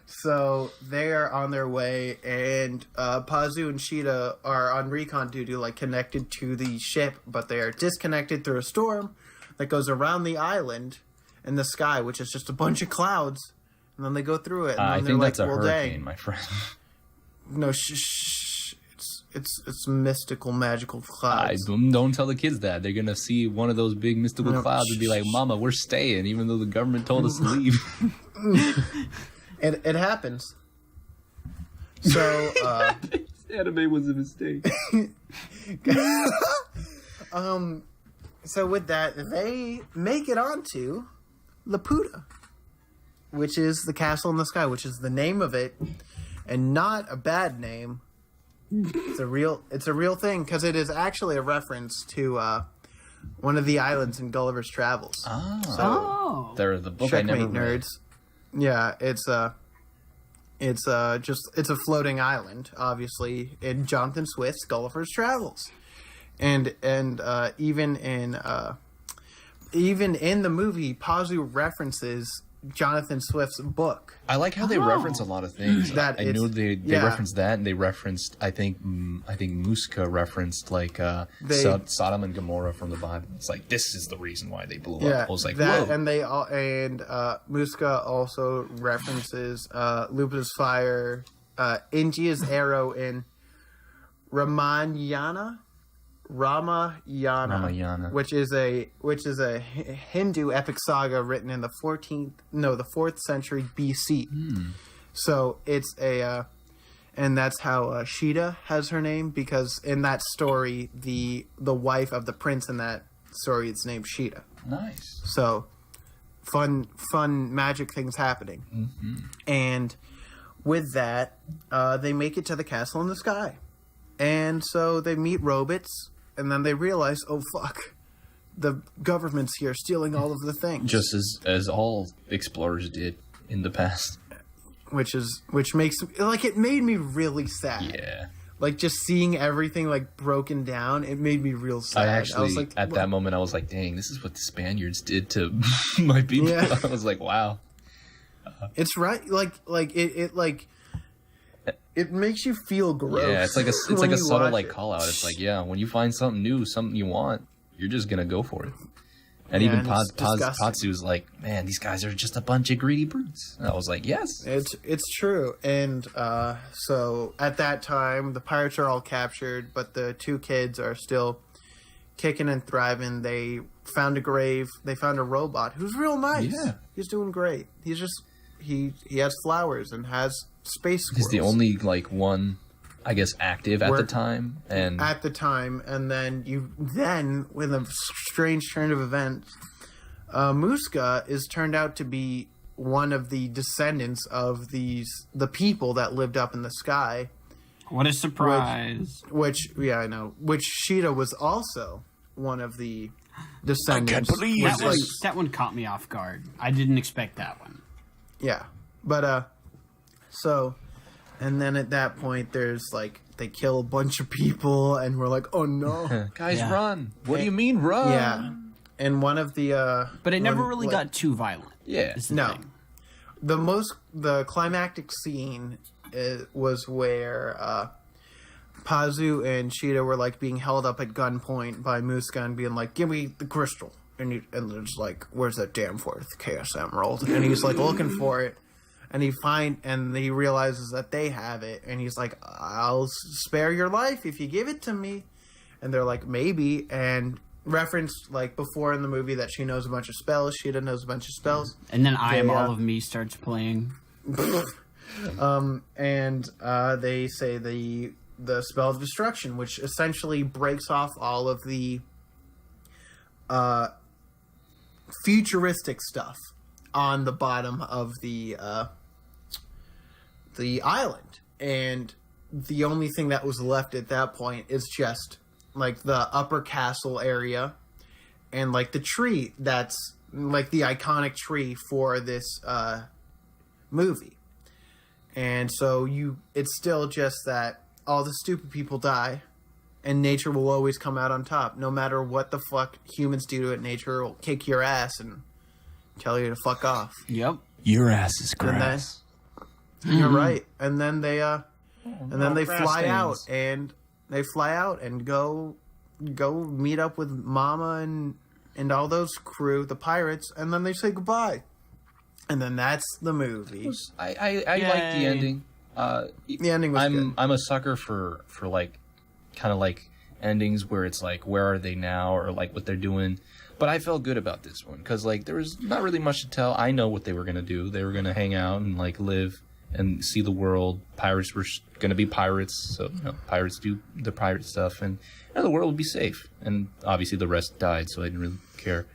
so they are on their way, and Pazu and Sheeta are on recon duty, like connected to the ship, but they are disconnected through a storm that goes around the island in the sky, which is just a bunch of clouds. And then they go through it, and then I they're think like, that's a "Well, hurricane, dang, my friend. no, it's mystical, magical clouds." Don't tell the kids that. They're gonna see one of those big mystical No, clouds and be like, "Mama, we're staying," even though the government told us to leave. It happens. So, Anime was a mistake. so with that, they make it onto Laputa, which is the castle in the sky, which is the name of it, and not a bad name. It's a real thing, because it is actually a reference to one of the islands in Gulliver's Travels. Oh. They're the book I never Checkmate, read. nerds. Yeah, it's a floating island, obviously, in Jonathan Swift's Gulliver's Travels, and even in the movie, Pazu references Jonathan Swift's book. I like how they reference a lot of things. That I it's- know they yeah. referenced that, and they referenced I think Muska referenced like Sodom and Gomorrah from the Bible. It's like this is the reason why they blew Yeah, up. I was like, that, whoa. and Muska also references Lupus Fire, India's arrow in Ramayana, which is a Hindu epic saga written in the 4th century BC. So it's and that's how Sheeta has her name, because in that story, the wife of the prince in that story is named Sheeta. Nice. So fun magic things happening. And with that, they make it to the castle in the sky. And so they meet Robots, and then they realize, oh fuck, the government's here stealing all of the things. Just as all explorers did in the past. Which makes, like, it made me really sad. Yeah. Like, just seeing everything, like, broken down, it made me real sad. I actually, was like, at that moment, I was like, dang, this is what the Spaniards did to my people. Yeah. I was like, wow. it's right, it makes you feel gross. Yeah, it's like a when you subtle watch like it. call out. It's like, yeah, when you find something new, something you want, you're just gonna go for it. And Yeah, even and it's disgusting. Patsu's like, man, these guys are just a bunch of greedy brutes. And I was like, yes. It's true. And so at that time, the pirates are all captured, but the two kids are still kicking and thriving. They found a grave. They found a robot who's real nice. Yeah. He's doing great. He's just he has flowers and has space squirrels. He's the only like one, I guess, active at the Work- time. And at the time, and then with a strange turn of events, Muska is turned out to be one of the descendants of the people that lived up in the sky. What a surprise. Which I know. Which Sheeta was also one of the descendants. I can't believe That, this. that one caught me off guard. I didn't expect that one. Yeah, but so, and then at that point, there's like they kill a bunch of people, and we're like, oh no. guys, Yeah. run! What do you mean, run? Yeah, and one of the But it never one- really got too violent. Yeah. Is the No. thing. the climactic scene was where Pazu and Sheeta were like being held up at gunpoint by Muska and being like, "Give me the crystal," and it's like, "Where's that damn fourth Chaos Emerald?" And he's like looking for it, and he realizes that they have it, and he's like, "I'll spare your life if you give it to me," and they're like, "Maybe," and referenced like before in the movie that she knows a bunch of spells. Sheeta knows a bunch of spells. And then I Am Yeah. All of Me starts playing. And they say the spell of destruction, which essentially breaks off all of the futuristic stuff on the bottom of the island, and the only thing that was left at that point is just like the upper castle area and like the tree that's like the iconic tree for this movie. And so it's still just that all the stupid people die and nature will always come out on top. No matter what the fuck humans do to it, nature will kick your ass and tell you to fuck off. Yep. Your ass is grass. You're right. And then they grass fly out stains. and go meet up with Mama and all those crew, the pirates, and then they say goodbye. And then that's the movie. I like the ending. The ending was good. I'm a sucker for like kind of like endings where it's like where are they now or like what they're doing. But I felt good about this one because like there was not really much to tell. I know what they were gonna do. They were gonna hang out and like live and see the world. Pirates were gonna be pirates, so pirates do the pirate stuff, and the world would be safe. And obviously the rest died, so I didn't really care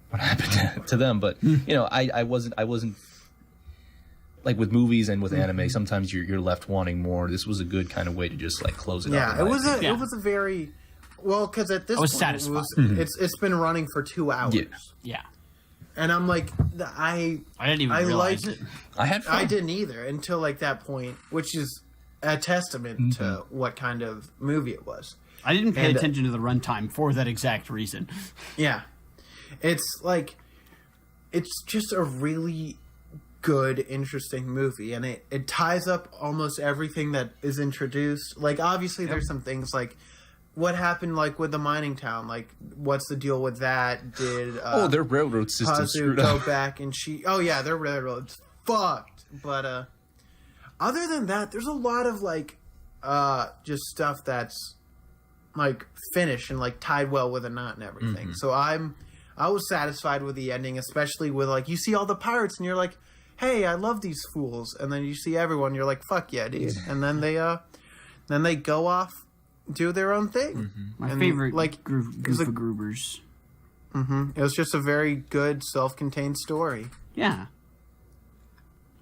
what happened to them. But I wasn't like with movies and with anime. Sometimes you're left wanting more. This was a good kind of way to just like close it out. Yeah, it was a very well because at this point satisfied. It's been running for 2 hours. Yeah. And I'm like, I didn't even realize it. I had fun. I didn't either until like that point, which is a testament to what kind of movie it was. I didn't pay attention to the runtime for that exact reason. Yeah. It's like, it's just a really good, interesting movie, and it ties up almost everything that is introduced. Like, obviously, there's some things like what happened, like with the mining town. Like, what's the deal with that? Did their railroad system Pazu screwed go up. back and their railroad's fucked. But other than that, there's a lot of like just stuff that's like finished and like tied well with a knot and everything. So I was satisfied with the ending, especially with like you see all the pirates and you're like, hey, I love these fools, and then you see everyone, you're like, fuck yeah, dude. And then they go off, do their own thing. My favorite, like Goof of Groovers. It was just a very good, self-contained story. Yeah.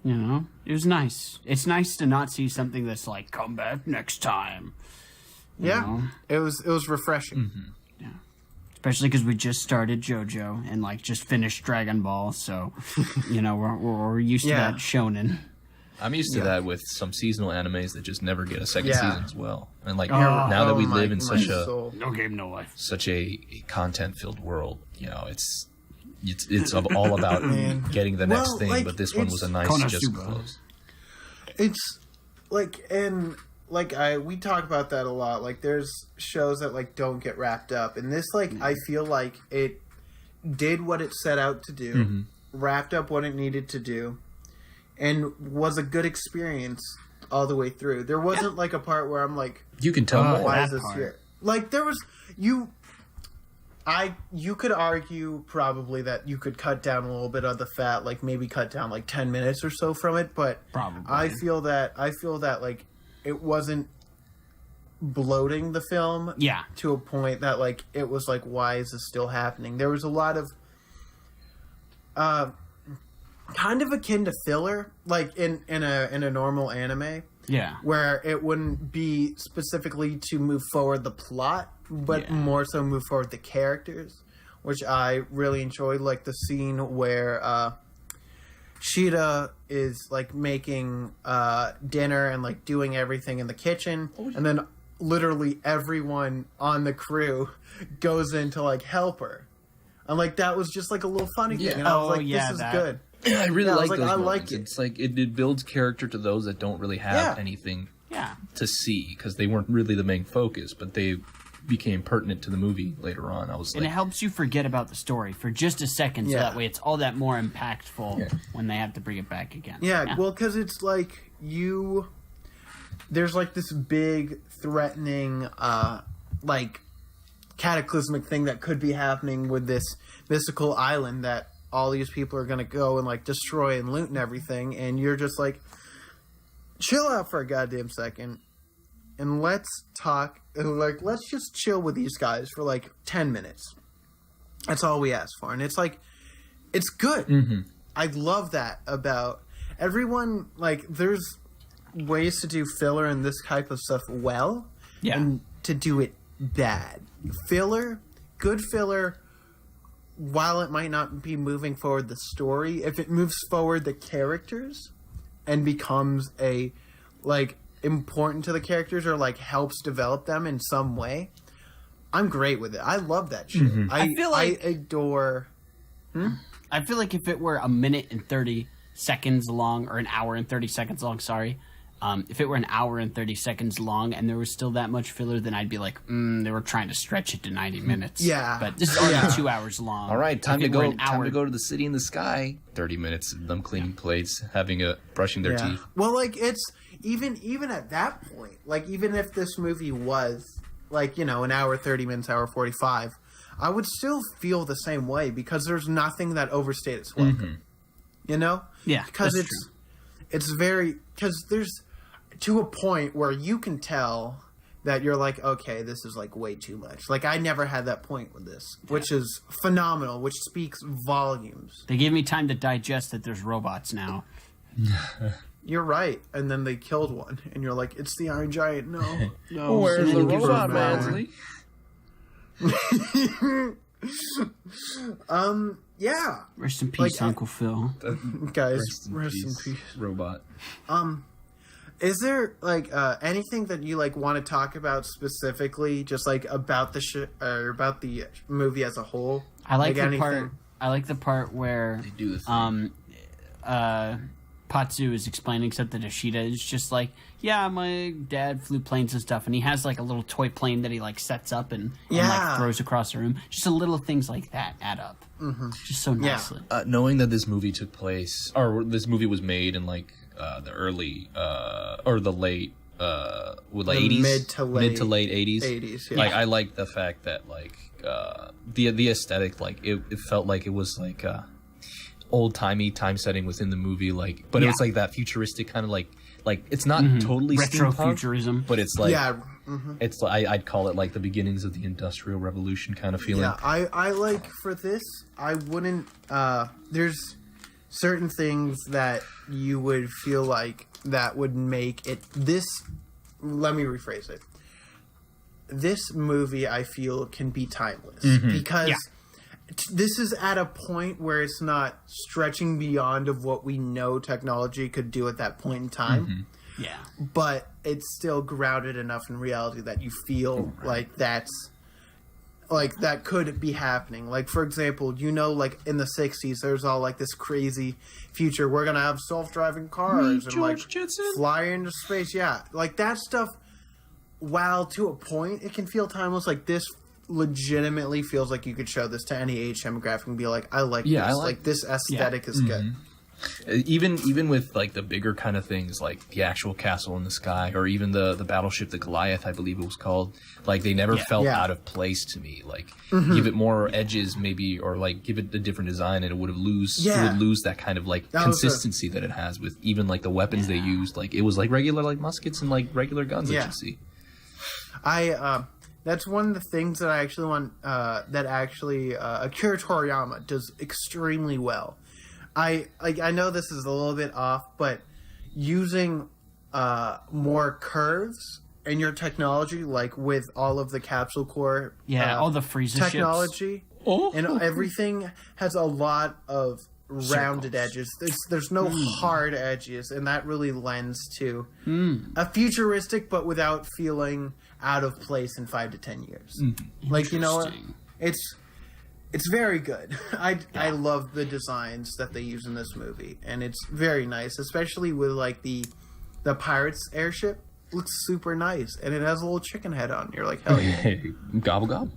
It was nice. It's nice to not see something that's like, come back next time. Yeah, it was refreshing. Yeah. Especially because we just started JoJo and like just finished Dragon Ball, so we're used to that shonen. I'm used to that with some seasonal animes that just never get a second Yeah. season as well. And like now that we live in such No game, no life. such a content-filled world, it's all about getting the next thing. like, But this one was a nice just close. It's like, and like we talk about that a lot. Like, there's shows that like don't get wrapped up, and this like I feel like it did what it set out to do, wrapped up what it needed to do, and was a good experience all the way through. There wasn't like a part where I'm like, You can tell more. why is that this part. here? Like, there was you could argue probably that you could cut down a little bit of the fat, like maybe cut down like 10 minutes or so from it, but Probably. I feel that like it wasn't bloating the film to a point that like it was like, why is this still happening? There was a lot of kind of akin to filler, like in a normal anime. Yeah. Where it wouldn't be specifically to move forward the plot, but more so move forward the characters, which I really enjoyed. Like the scene where Sheeta is like making dinner and like doing everything in the kitchen, and then literally everyone on the crew goes in to like help her. And like that was just like a little funny thing, and I was like, "This is good." I really I was like like, those I moments. like it. It's like it builds character to those that don't really have anything to see because they weren't really the main focus, but they became pertinent to the movie later on. I was And like, it helps you forget about the story for just a second, so that way it's all that more impactful when they have to bring it back again. Yeah, well, because it's like there's like this big threatening, like cataclysmic thing that could be happening with this mystical island that all these people are going to go and like destroy and loot and everything, and you're just like, chill out for a goddamn second and let's talk, and like let's just chill with these guys for like 10 minutes. That's all we ask for. And it's like, it's good. I love that about everyone. Like, there's ways to do filler and this type of stuff well, Yeah. and to do it bad. Filler, good filler, while it might not be moving forward the story, if it moves forward the characters and becomes important to the characters or helps develop them in some way, I'm great with it. I love that shit. I feel like- I adore. I feel like if it were a minute and 30 seconds long, or an hour and 30 seconds long, sorry. If it were an hour and 30 seconds long and there was still that much filler, then I'd be like, they were trying to stretch it to 90 minutes. Yeah. But this is already 2 hours long. All right, time If to it were go. an Time hour- to go to the city in the sky. 30 minutes of them cleaning plates, brushing their teeth. Well, it's even at that point, even if this movie was an hour 30 minutes, hour 45, I would still feel the same way because there's nothing that overstayed its welcome. You know? Yeah, Because that's it's very, because there's to a point where you can tell that you're like, okay, this is way too much. I never had that point with this, which is phenomenal, which speaks volumes. They gave me time to digest that there's robots now. You're right. And then they killed one, and you're like, it's the Iron Giant. No. No. Where's the robot, man? Mansley? Yeah. Rest in peace, Uncle Phil. Guys, rest in peace. Robot. Is there anything that you want to talk about specifically, just about the or about the movie as a whole? I like the anything? part. I like the part where They do the thing. Patsu is explaining something to Shida. It's just yeah, my dad flew planes and stuff, and he has a little toy plane that he sets up and throws across the room. Just the little things like that add up, just so nicely. Knowing that this movie took place, or this movie was made in the early or the late The 80s, mid to late 80s. 80s, yeah. I like the fact that the aesthetic, it felt like it was old timey time setting within the movie, but it was that futuristic kind of it's not totally Retro steampunk, futurism, but it's it's I'd call it the beginnings of the Industrial Revolution kind of feeling. Yeah, I for this, I wouldn't. There's certain things that you would feel that would make it this. Let me rephrase it. This movie, I feel, can be timeless because this is at a point where it's not stretching beyond of what we know technology could do at that point in time. yeah. But it's still grounded enough in reality that you feel that's that could be happening. For example, in the 60s, there's all this crazy future. We're gonna have self-driving cars and fly into space. Yeah, that stuff. While to a point it can feel timeless, this legitimately feels like you could show this to any age demographic and be like, I like this. This aesthetic is good. Even with the bigger kind of things, the actual castle in the sky, or even the battleship, the Goliath, I believe it was called. They never felt out of place to me. Give it more edges, maybe, or give it a different design, and it would lose that kind of consistency that it has with even the weapons they used. It was regular muskets and regular guns that you see. That's one of the things that I actually want. Akira Toriyama does extremely well. I know this is a little bit off, but using more curves in your technology, with all of the capsule core, all the Frieza technology, and everything has a lot of rounded edges. There's no hard edges, and that really lends to a futuristic, but without feeling out of place in 5 to 10 years. It's very good. I love the designs that they use in this movie, and it's very nice, especially with the pirates airship. Looks super nice, and it has a little chicken head on. You're like, hell yeah. Gobble gobble.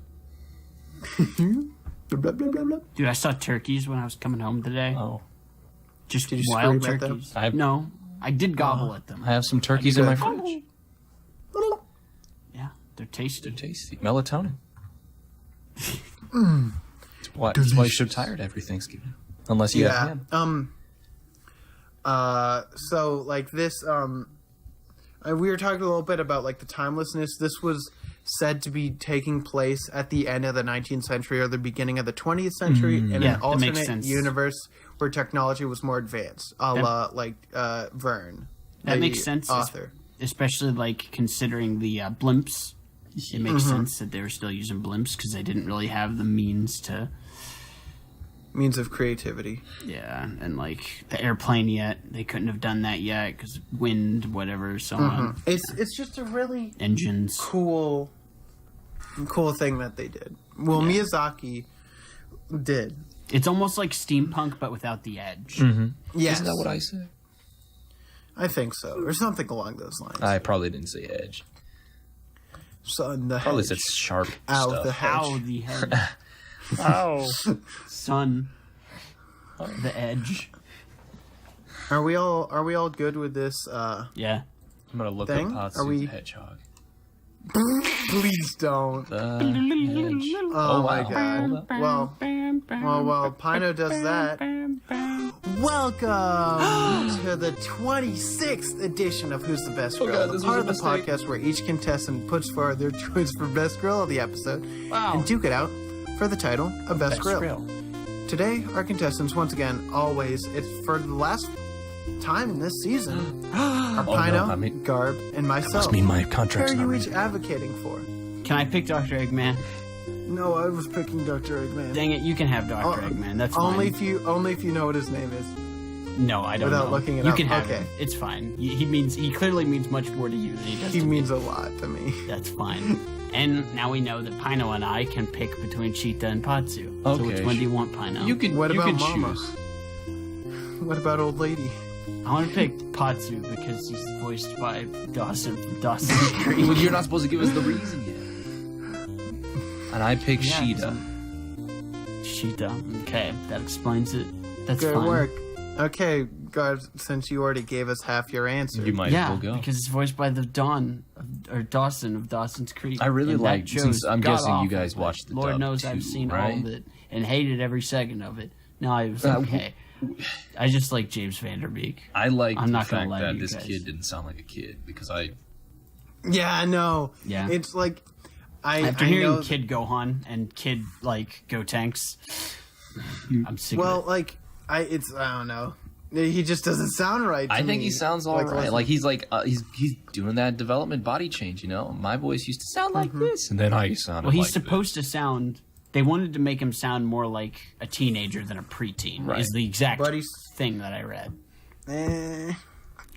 Blah, blah, blah, blah. Dude, I saw turkeys when I was coming home today. Oh, Just Did you wild scream at them? turkeys. No, I did gobble at them. I have some turkeys in my fridge. Yeah, they're tasty. Tasty melatonin. That's why you're so tired every Thanksgiving, unless you have ham. So this we were talking a little bit about the timelessness. This was said to be taking place at the end of the 19th century or the beginning of the 20th century in Yeah, an that makes alternate sense. universe where technology was more advanced, a la Vern. That makes sense. Author. Especially, like, considering the blimps. It makes sense that they were still using blimps because they didn't really have the means to... Means of creativity. Yeah, and, like, the airplane yet. They couldn't have done that yet because wind, whatever, so on. It's just a really Engines. cool thing that they did. Well, Miyazaki did. It's almost like steampunk, but without the edge. Yes. Isn't that what I said? I think so. Or something along those lines. I probably didn't say edge. Sun the Probably hedge. said sharp Ow, stuff. the hedge. Ow, the head. Oh. Sun. The edge. Are we all good with this? Yeah. I'm gonna look Thing? up Are we- Patsu the hedgehog. Please don't. The hedge. Oh my wow. god. Hold on. Well, Pino does that. Welcome to the 26th edition of Who's the Best Grill, God, the this part of was the a mistake. podcast where each contestant puts forward their choice for Best Grill of the episode and duke it out for the title of Best, Grill. Today, our contestants, once again, always, it's for the last time in this season, are Pino, I mean- Garb, and myself. Must mean my Who contract's are not you each renewed. advocating for? Can I pick Dr. Eggman? No, I was picking Dr. Eggman. Dang it, you can have Dr. Eggman. That's fine. Only if you know what his name is. No, I don't Without know. looking it you up. can have Okay. him. It's fine. He clearly means much more to you than he does He to means me. a lot to me. That's fine. And now we know that Pino and I can pick between Cheetah and Patsu. So Okay. which one do you want, Pino? You could. What you about could Mama? choose. What about old lady? I want to pick Patsu because he's voiced by Dawson from Dawson's Creek. Well, you're not supposed to give us the reason yet. And I pick Yeah, Sheeta. Cheetah. Okay, that explains it. That's Good fine. work. Okay, guys, since you already gave us half your answer. You might Yeah, as well go. because it's voiced by the Dawson of Dawson's Creek. I really And that like- show's since I'm guessing you god-awful, guys but watched the Lord dub knows too, I've seen right? all of it and hated every second of it. No, it was okay. I just like James Vanderbeek. I like I'm the not gonna fact lie to that you this guys. kid didn't sound like a kid because I. Yeah, I know. Yeah. It's like After I hearing know. Kid Gohan and Kid like Go Tanks, I'm sick Well, of it. like I don't know. He just doesn't sound right. To I think me. he sounds all right. listen- Like he's he's doing that development body change. You know, my voice used to sound like this, and then I sounded. Well, he's like supposed to sound. They wanted to make him sound more like a teenager than a preteen. Right. Is the exact But he's- thing that I read. Eh.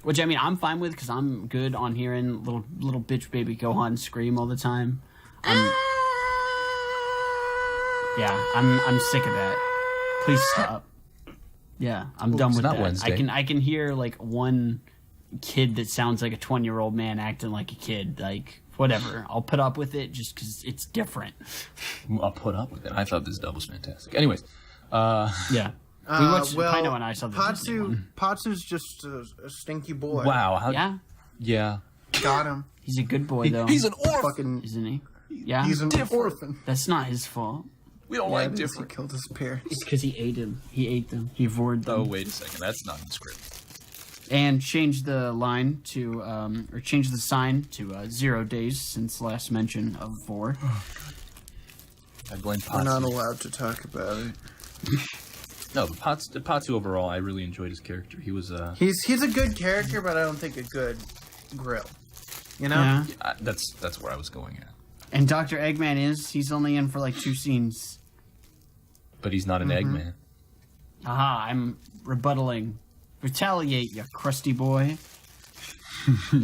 Which I mean, I'm fine with because I'm good on hearing little bitch baby Gohan scream all the time. I'm sick of that. Please stop. Yeah, I'm done it's with not that. Wednesday. I can hear like one kid that sounds like a 20-year-old man acting like a kid. Like whatever, I'll put up with it just because it's different. I'll put up with it. I thought this dub was fantastic. Anyways, Yeah. We watched well, Pino and I saw the Disney one. Patsu's just a stinky boy. wow. How, Yeah, yeah. Got him. he's a good boy though, He's an orphan. Fucking. isn't he? Yeah, He's an orphan. that's not his fault. We don't Yeah, like it is. He different. killed his parents. It's because he ate him. He ate them. He devoured them. Oh wait a second. That's not in the script. And change the line to, or change the sign to 0 days since last mention of 4. I blame We're not Patsu. allowed to talk about it. No, but Patsu overall, I really enjoyed his character. He was He's a good character, but I don't think a good grill. You know? Yeah. that's where I was going at. And Dr. Eggman he's only in for like 2 scenes. But he's not an Eggman. Aha, I'm rebuttaling. Retaliate, you crusty boy.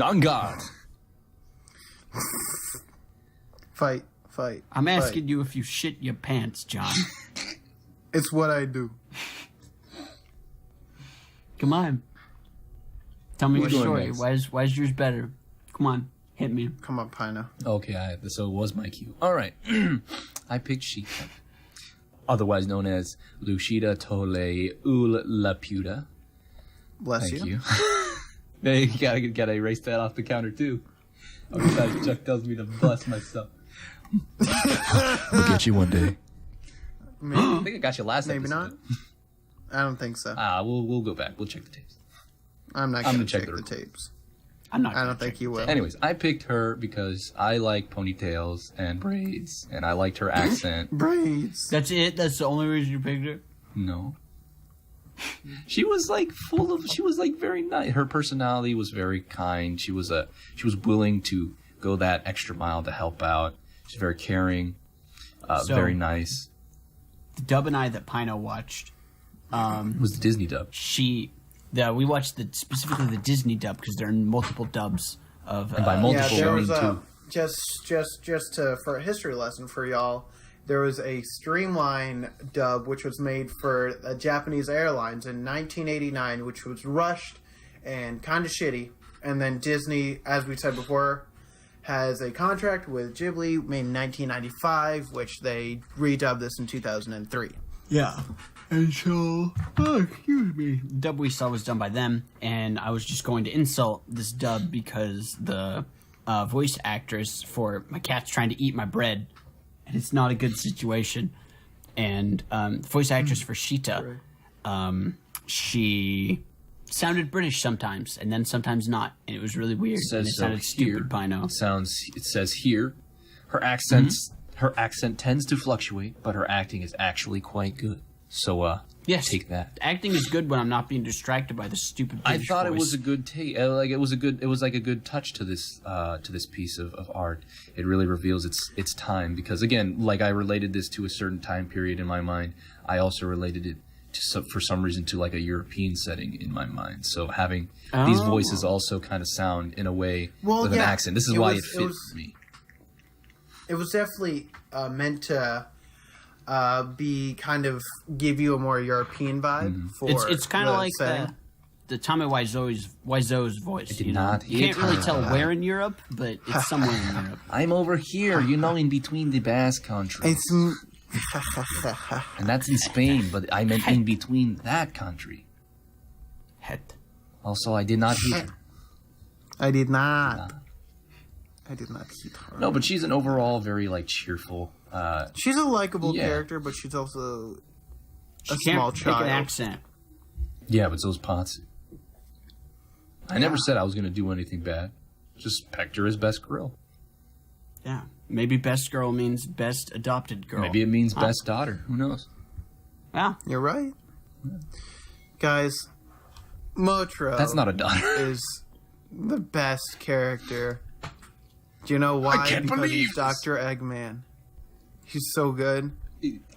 On God. Fight. I'm asking you if you shit your pants, John. It's what I do. Come on. Tell me your Who's story. going Why is yours better? Come on, hit me. Come on, Pino. Okay, so it was my cue. All right. I picked Sheeta, otherwise known as Lushida Tole Ul Laputa. Bless Thank you. you. Hey, you gotta erase that off the counter too. Otherwise, Chuck tells me to bless myself. We'll get you one day. I think I got you last Maybe episode. not. I don't think so. We'll go back. We'll check the tapes. I'm not I'm going gonna to check check the the tapes. I'm not. I gonna don't think check you will. Anyways, I picked her because I like ponytails and braids, and I liked her accent. Braids. That's it. That's the only reason you picked it. No. She was like she was like very nice. Her personality was very kind. She was willing to go that extra mile to help out. She's very caring, very nice. The dub and I that Pino watched It was the Disney dub. We watched specifically the Disney dub because there are multiple dubs of. And by multiple, there I mean was two. just for a history lesson for y'all. There was a streamline dub which was made for Japanese Airlines in 1989, which was rushed and kind of shitty. And then Disney, as we said before, has a contract with Ghibli made in 1995, which they redubbed this in 2003. Yeah. And so, excuse me. The dub we saw was done by them, and I was just going to insult this dub because the voice actress for My Cat's Trying to Eat My Bread, and it's not a good situation. And the voice actress for Sheeta, she sounded British sometimes, and then sometimes not, and it was really weird. And it sounded stupid, Pino. It says here, her accent tends to fluctuate, but her acting is actually quite good. So, yes, take that. Acting is good when I'm not being distracted by the stupid British I thought voice. it was a good take. It was like a good touch to this piece of art. It really reveals its time because again, like I related this to a certain time period in my mind. I also related it to for some reason to like a European setting in my mind. So having these voices also kind of sound in a way with an accent. This is why it fit for me. It was definitely meant to be kind of give you a more European vibe. For it's kind of like the Tommy Wiseau's voice. You can't really tell where in Europe, but it's somewhere in Europe. I'm over here, in between the Basque country. And that's in Spain, but I meant in between that country. Also, I did not hit her. I did not hit her. No, but she's an overall very cheerful. She's a likable character, but she's also a She small can't child. make an accent. Yeah, but so's Potts. I never said I was going to do anything bad. Just pecked her as best girl. Yeah. Maybe best girl means best adopted girl. Maybe it means best daughter. Who knows? Yeah. You're right. Guys, Motro That's not a daughter. is the best character. Do you know why? I can't because believe he's Dr. Eggman. He's so good.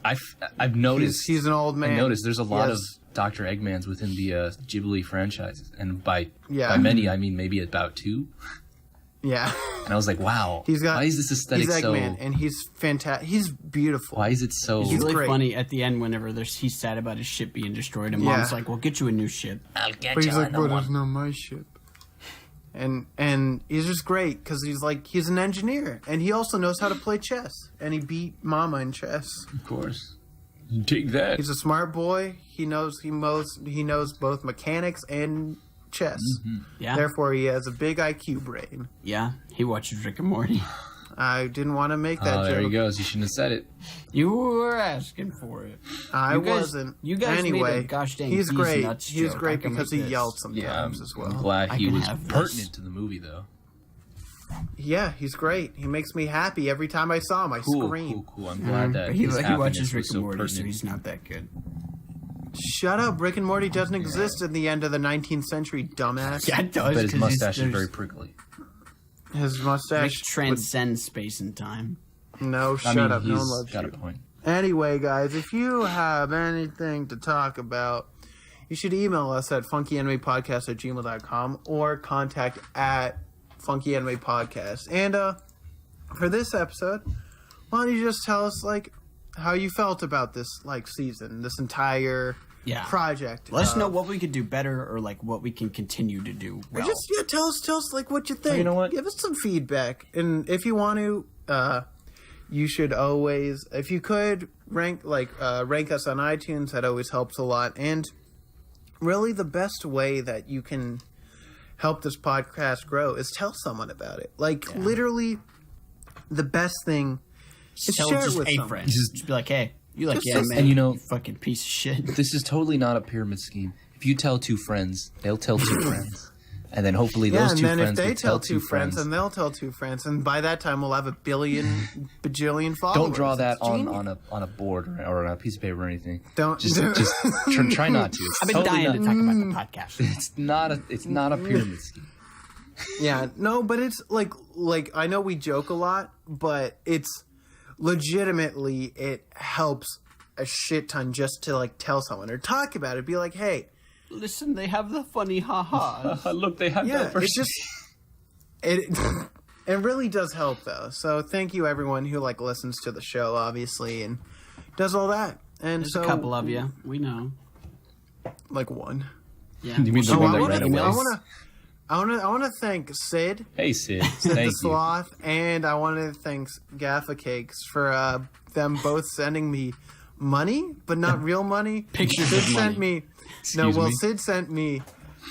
I've noticed. He's an old man. I noticed there's a lot of Dr. Eggmans within the Ghibli franchises. And by Yeah. many, I mean maybe about two. Yeah. And I was like, wow. Why is this aesthetic he's so... Eggman, and he's fantastic. He's beautiful. Why is it so... It's really great. funny at the end whenever he's sad about his ship being destroyed, and Mom's like, "We'll get you a new ship." I'll get But he's you like, on but it's one. not my ship. And he's just great because he's an engineer, and he also knows how to play chess, and he beat Mama in chess. Of course. Take that. He's a smart boy. He knows both mechanics and chess. Mm-hmm. Yeah. Therefore, he has a big IQ brain. Yeah. He watches Rick and Morty. I didn't want to make that joke. There he goes. You shouldn't have said it. You were asking for it. I You guys- wasn't. you guys made a anyway, gosh dang he's Peas great. Nuts He's joke. great I can because make he this. yelled sometimes as I'm well. glad I he can was have this. pertinent to the movie, though. Yeah, he's great. He makes me happy every time I saw him. I scream. Cool. I'm glad that But he his watches happiness Rick was and so Morty, so pertinent. he's not that good. Shut up! Rick and Morty doesn't exist in the end of the 19th century, dumbass. Yeah, it does. But his 'cause mustache is there's- very prickly. His Rick mustache. transcends space and time. No, I shut mean, up. No one he's loves got you. a point. Anyway, guys, if you have anything to talk about, you should email us at funkyanimepodcast@gmail.com or contact at funkyanimepodcast. And for this episode, why don't you just tell us how you felt about this season, this entire project? Let us know what we could do better, or what we can continue to do Or well. just tell us what you think. You know what? Give us some feedback, and if you want to, you should always, if you could rank us on iTunes. That always helps a lot. And really, the best way that you can help this podcast grow is tell someone about it. Literally, the best thing is Tell share just it with a someone. friend. Just be like, hey, you like Just- anime? and you fucking piece of shit. This is totally not a pyramid scheme. If you tell two friends, they'll tell two friends. And then hopefully Yeah, those and two then friends if they will tell two friends, and they'll tell two friends, and by that time we'll have a bajillion followers. Don't draw that It's genius. on a board or on a piece of paper or anything. Don't just try not to. It's I've been totally dying to talk about the podcast. It's not a pyramid scheme. Yeah, no, but it's like I know we joke a lot, but it's legitimately it helps a shit ton just to like tell someone or talk about it. Be like, hey, Listen, they have the funny ha-has. Look, they have yeah, that person. it's just it really does help though. So thank you everyone who like listens to the show, obviously, and does all that. And There's so a couple of you. We know. like one. Yeah. You mean the Oh, one I that want ran to. away? I want to thank Sid, Hey, Sid. the Thank you. Sloth, and I want to thank Gaffa Cakes for them both sending me money, but not real money. Pictures Sid of sent money. me. Excuse me? Sid sent me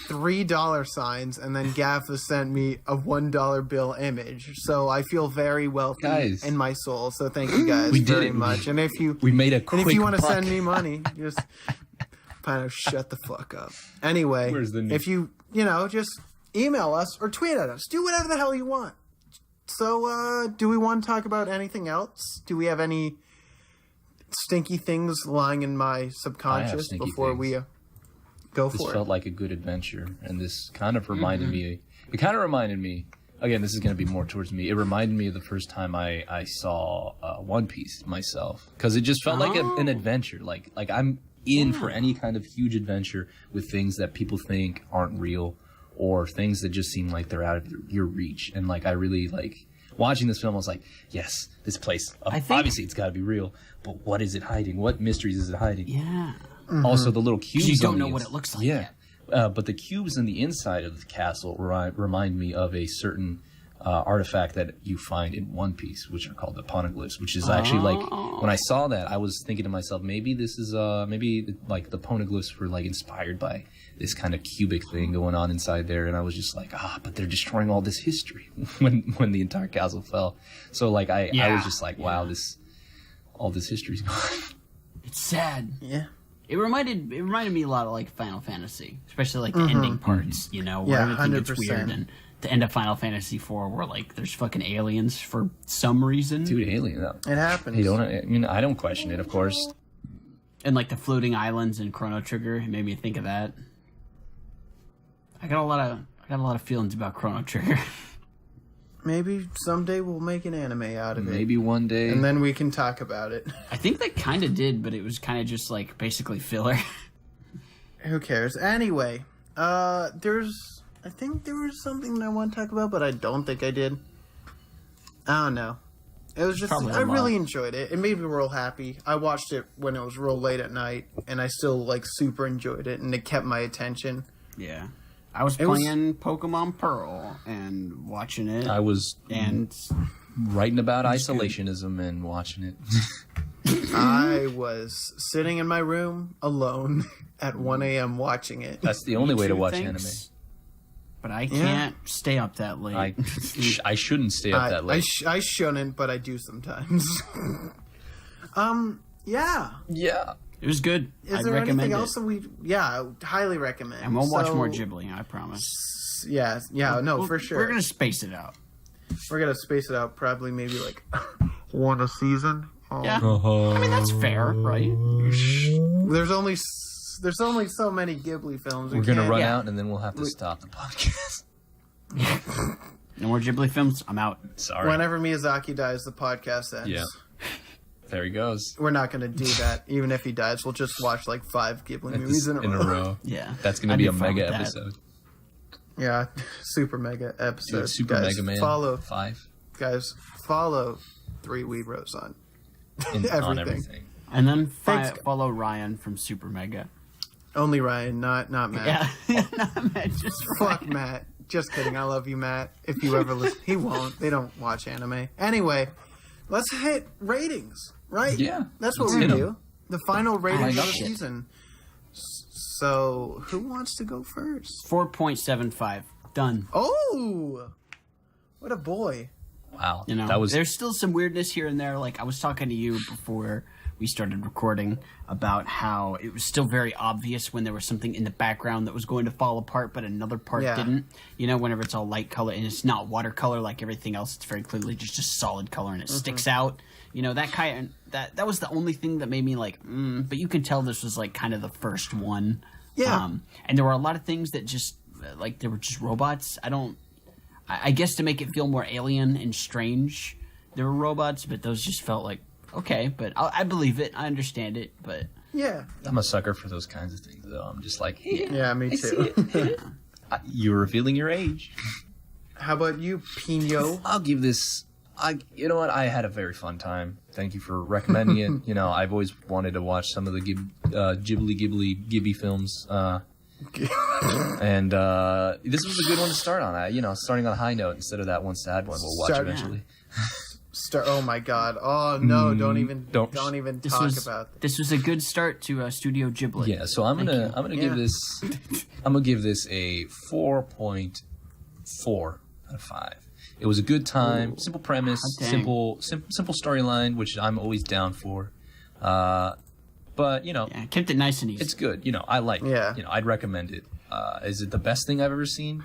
$3 and then Gaffa sent me a $1 bill image. So I feel very wealthy Guys. in my soul. So thank you guys We did very it. much. And if you We made a and quick if you want to buck. send me money, just Pino, shut the fuck up. Anyway, Where's the new- if you just email us or tweet at us. Do whatever the hell you want. So, do we want to talk about anything else? Do we have any stinky things lying in my subconscious stinky before things. we go This for felt it? like a good adventure, and this kind of reminded me. It kind of reminded me. Again, this is going to be more towards me. It reminded me of the first time I saw One Piece myself, because it just felt like an adventure. Like I'm in for any kind of huge adventure with things that people think aren't real, or things that just seem like they're out of your reach. And like I really like watching this film. I was like, yes, this place. Obviously, it's got to be real. But what is it hiding? What mysteries is it hiding? Yeah. Also, the little cubes. You don't on the know what it looks like Yeah, but the cubes in the inside of the castle remind me of a certain artifact that you find in One Piece, which are called the poneglyphs. Which is actually like when I saw that, I was thinking to myself, maybe this is maybe like the poneglyphs were like inspired by this kind of cubic thing going on inside there, and I was just like, but they're destroying all this history when the entire castle fell. So like I was just like, wow, all this history's gone. It's sad. Yeah. It reminded me a lot of like Final Fantasy, especially like the ending parts, where everything gets 100%. weird, and the end of Final Fantasy IV where like there's fucking aliens for some reason. Dude, alien. It happens. I don't question it, of course. And like the floating islands in Chrono Trigger, it made me think of that. I got a lot of feelings about Chrono Trigger. Maybe someday we'll make an anime out of it. Maybe one day. And then we can talk about it. I think they kind of did, but it was kind of just like basically filler. Who cares? Anyway, I think there was something that I want to talk about, but I don't think I did. I don't know. It was just, Probably I a lot. really enjoyed it. It made me real happy. I watched it when it was real late at night, and I still, like, super enjoyed it, and it kept my attention. Yeah. I was It was- playing Pokemon Pearl and watching it. I was and writing about isolationism and watching it. I was sitting in my room alone at 1 a.m. watching it. That's the only way to Two watch things, But I can't stay up that late. anime. I shouldn't stay up that late. I shouldn't, but I do sometimes. Yeah. Yeah. It was good. Is I'd there recommend anything it. else that I would highly recommend. And we'll watch So, more Ghibli, I promise. Yeah, no, for sure. We're going to space it out. We're gonna space it out, probably maybe like one a season. Yeah. I mean, that's fair, right? There's only so many Ghibli films. We're going to can't- run Yeah. out and then we'll have to stop the podcast. No more Ghibli films? I'm out. Sorry. Whenever Miyazaki dies, the podcast ends. Yeah. There he goes. We're not gonna do that. Even if he dies, we'll just watch like 5 Ghibli movies in a row. Yeah. That's going to I'd be a fine mega with that. episode. Yeah, super mega episode. Dude, Super guys, Mega Man Follow 5 A-Weebros on on everything. everything. And then Thanks. follow Ryan from Super Mega. Only Ryan, not Matt. Yeah. Not Matt, just Fuck Ryan. Matt. Just kidding. I love you, Matt. If you ever listen, he won't. They don't watch anime. Anyway, let's hit ratings, right? Yeah, that's what let's we hit 'em. do. The final ratings of the shit. season. So, who wants to go first? 4.75. Done. Oh, what a boy! Wow. You know, that was there's still some weirdness here and there. Like I was talking to you before we started recording about how it was still very obvious when there was something in the background that was going to fall apart, but another part didn't. You know, whenever it's all light color and it's not watercolor like everything else, it's very clearly just a solid color and it sticks out. You know, that was the only thing that made me like, but you can tell this was like kind of the first one. Yeah. And there were a lot of things that just, like, they were just robots. I guess to make it feel more alien and strange, there were robots, but those just felt like, okay, but I believe it. I understand it, but... Yeah. I'm a sucker for those kinds of things, though. I'm just like, hey, Yeah, me too. you're revealing your age. How about you, Pino? I'll give this... you know what? I had a very fun time. Thank you for recommending it. You know, I've always wanted to watch some of the Ghibli films. And this was a good one to start on. Starting on a high note instead of that one sad one we'll watch eventually. Oh my god! Oh no! Don't even talk about this. This was a good start to Studio Ghibli. Yeah, so I'm gonna give this a 4.4 out of 5. It was a good time, simple premise, simple storyline, which I'm always down for. But kept it nice and easy. It's good. I like it. I'd recommend it. Is it the best thing I've ever seen?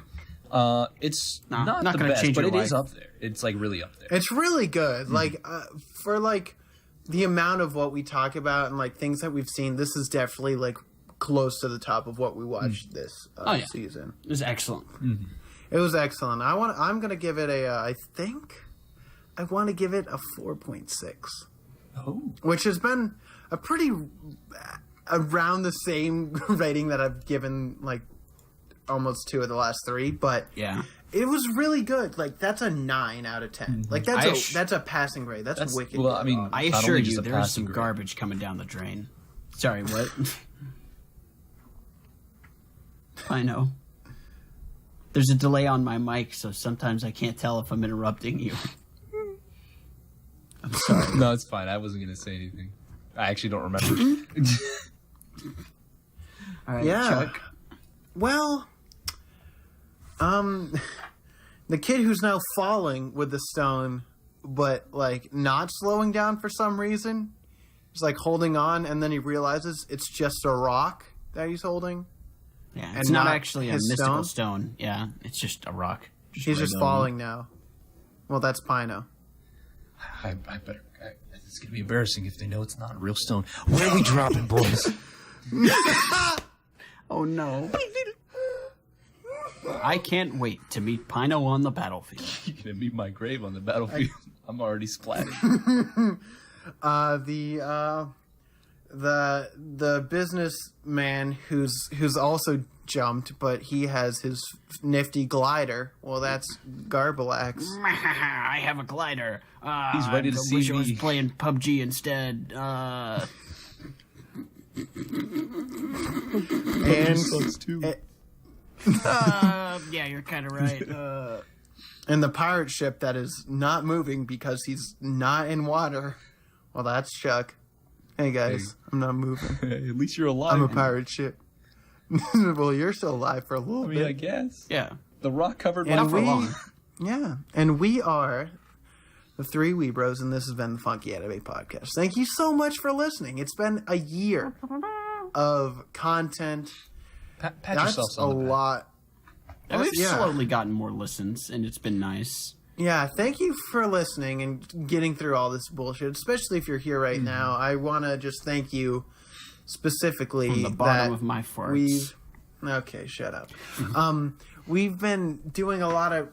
It's not the best, but it is up there. It's like really up there. It's really good. Mm-hmm. Like for like the amount of what we talk about and like things that we've seen, this is definitely like close to the top of what we watched this season. It was excellent. Mm-hmm. It was excellent. I'm gonna give it I want to give it a 4.6. Oh, which has been a pretty around the same rating that I've given like almost 2 of the last 3, but yeah, it was really good. Like that's a 9 out of 10. Like that's a passing grade. That's wicked. Well, I mean, I assure you, there's some garbage coming down the drain. Sorry, what? I know. There's a delay on my mic, so sometimes I can't tell if I'm interrupting you. I'm sorry. No, it's fine. I wasn't going to say anything. I actually don't remember. All right, yeah. Chuck. Well, the kid who's now falling with the stone, but like not slowing down for some reason, he's like holding on, and then he realizes it's just a rock that he's holding. Yeah, it's not actually a mystical stone. Yeah, it's just a rock. He's just falling now. Well, that's Pino. I better. It's gonna be embarrassing if they know it's not a real stone. Where are we dropping, boys? Oh no! I can't wait to meet Pino on the battlefield. You're gonna meet my grave on the battlefield. I'm already splattered. The businessman who's also jumped, but he has his nifty glider. Well, that's Garbalax. I have a glider. He's ready to see wish me. I was playing PUBG instead. Yeah, you're kind of right. And the pirate ship that is not moving because he's not in water. Well, that's Chuck. Hey guys, I'm not moving. At least you're alive. I'm a pirate ship. Well, you're still alive for a little bit. I guess. Yeah. The rock covered my Not for long. Yeah, and we are the 3 Weebros, and this has been the Funky Anime Podcast. Thank you so much for listening. It's been a year of content. Pat yourselves on the back. A lot. And we've slowly gotten more listens, and it's been nice. Yeah, thank you for listening and getting through all this bullshit, especially if you're here right now. I want to just thank you specifically. From the bottom of my farts. Okay, shut up. We've been doing a lot of...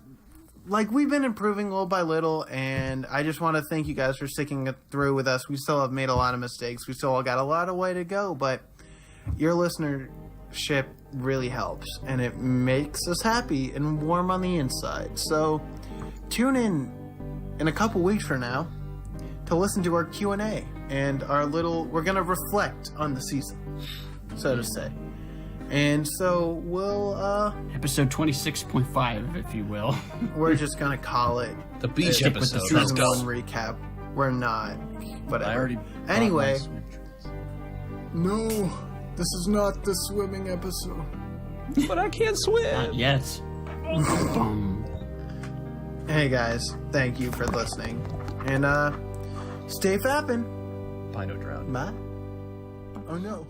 Like, we've been improving little by little, and I just want to thank you guys for sticking through with us. We still have made a lot of mistakes. We still got a lot of way to go, but your listenership really helps, and it makes us happy and warm on the inside. So tune in a couple weeks from now to listen to our Q&A and we're going to reflect on the season, so to say. And so we'll episode 26.5, if you will. We're just gonna call it the beach episode. Season 1 recap. We're not. Whatever. Anyway. No, this is not the swimming episode. But I can't swim. Not yet. Hey guys, thank you for listening. And stay fapping. Pino drowned. Matt? Oh no.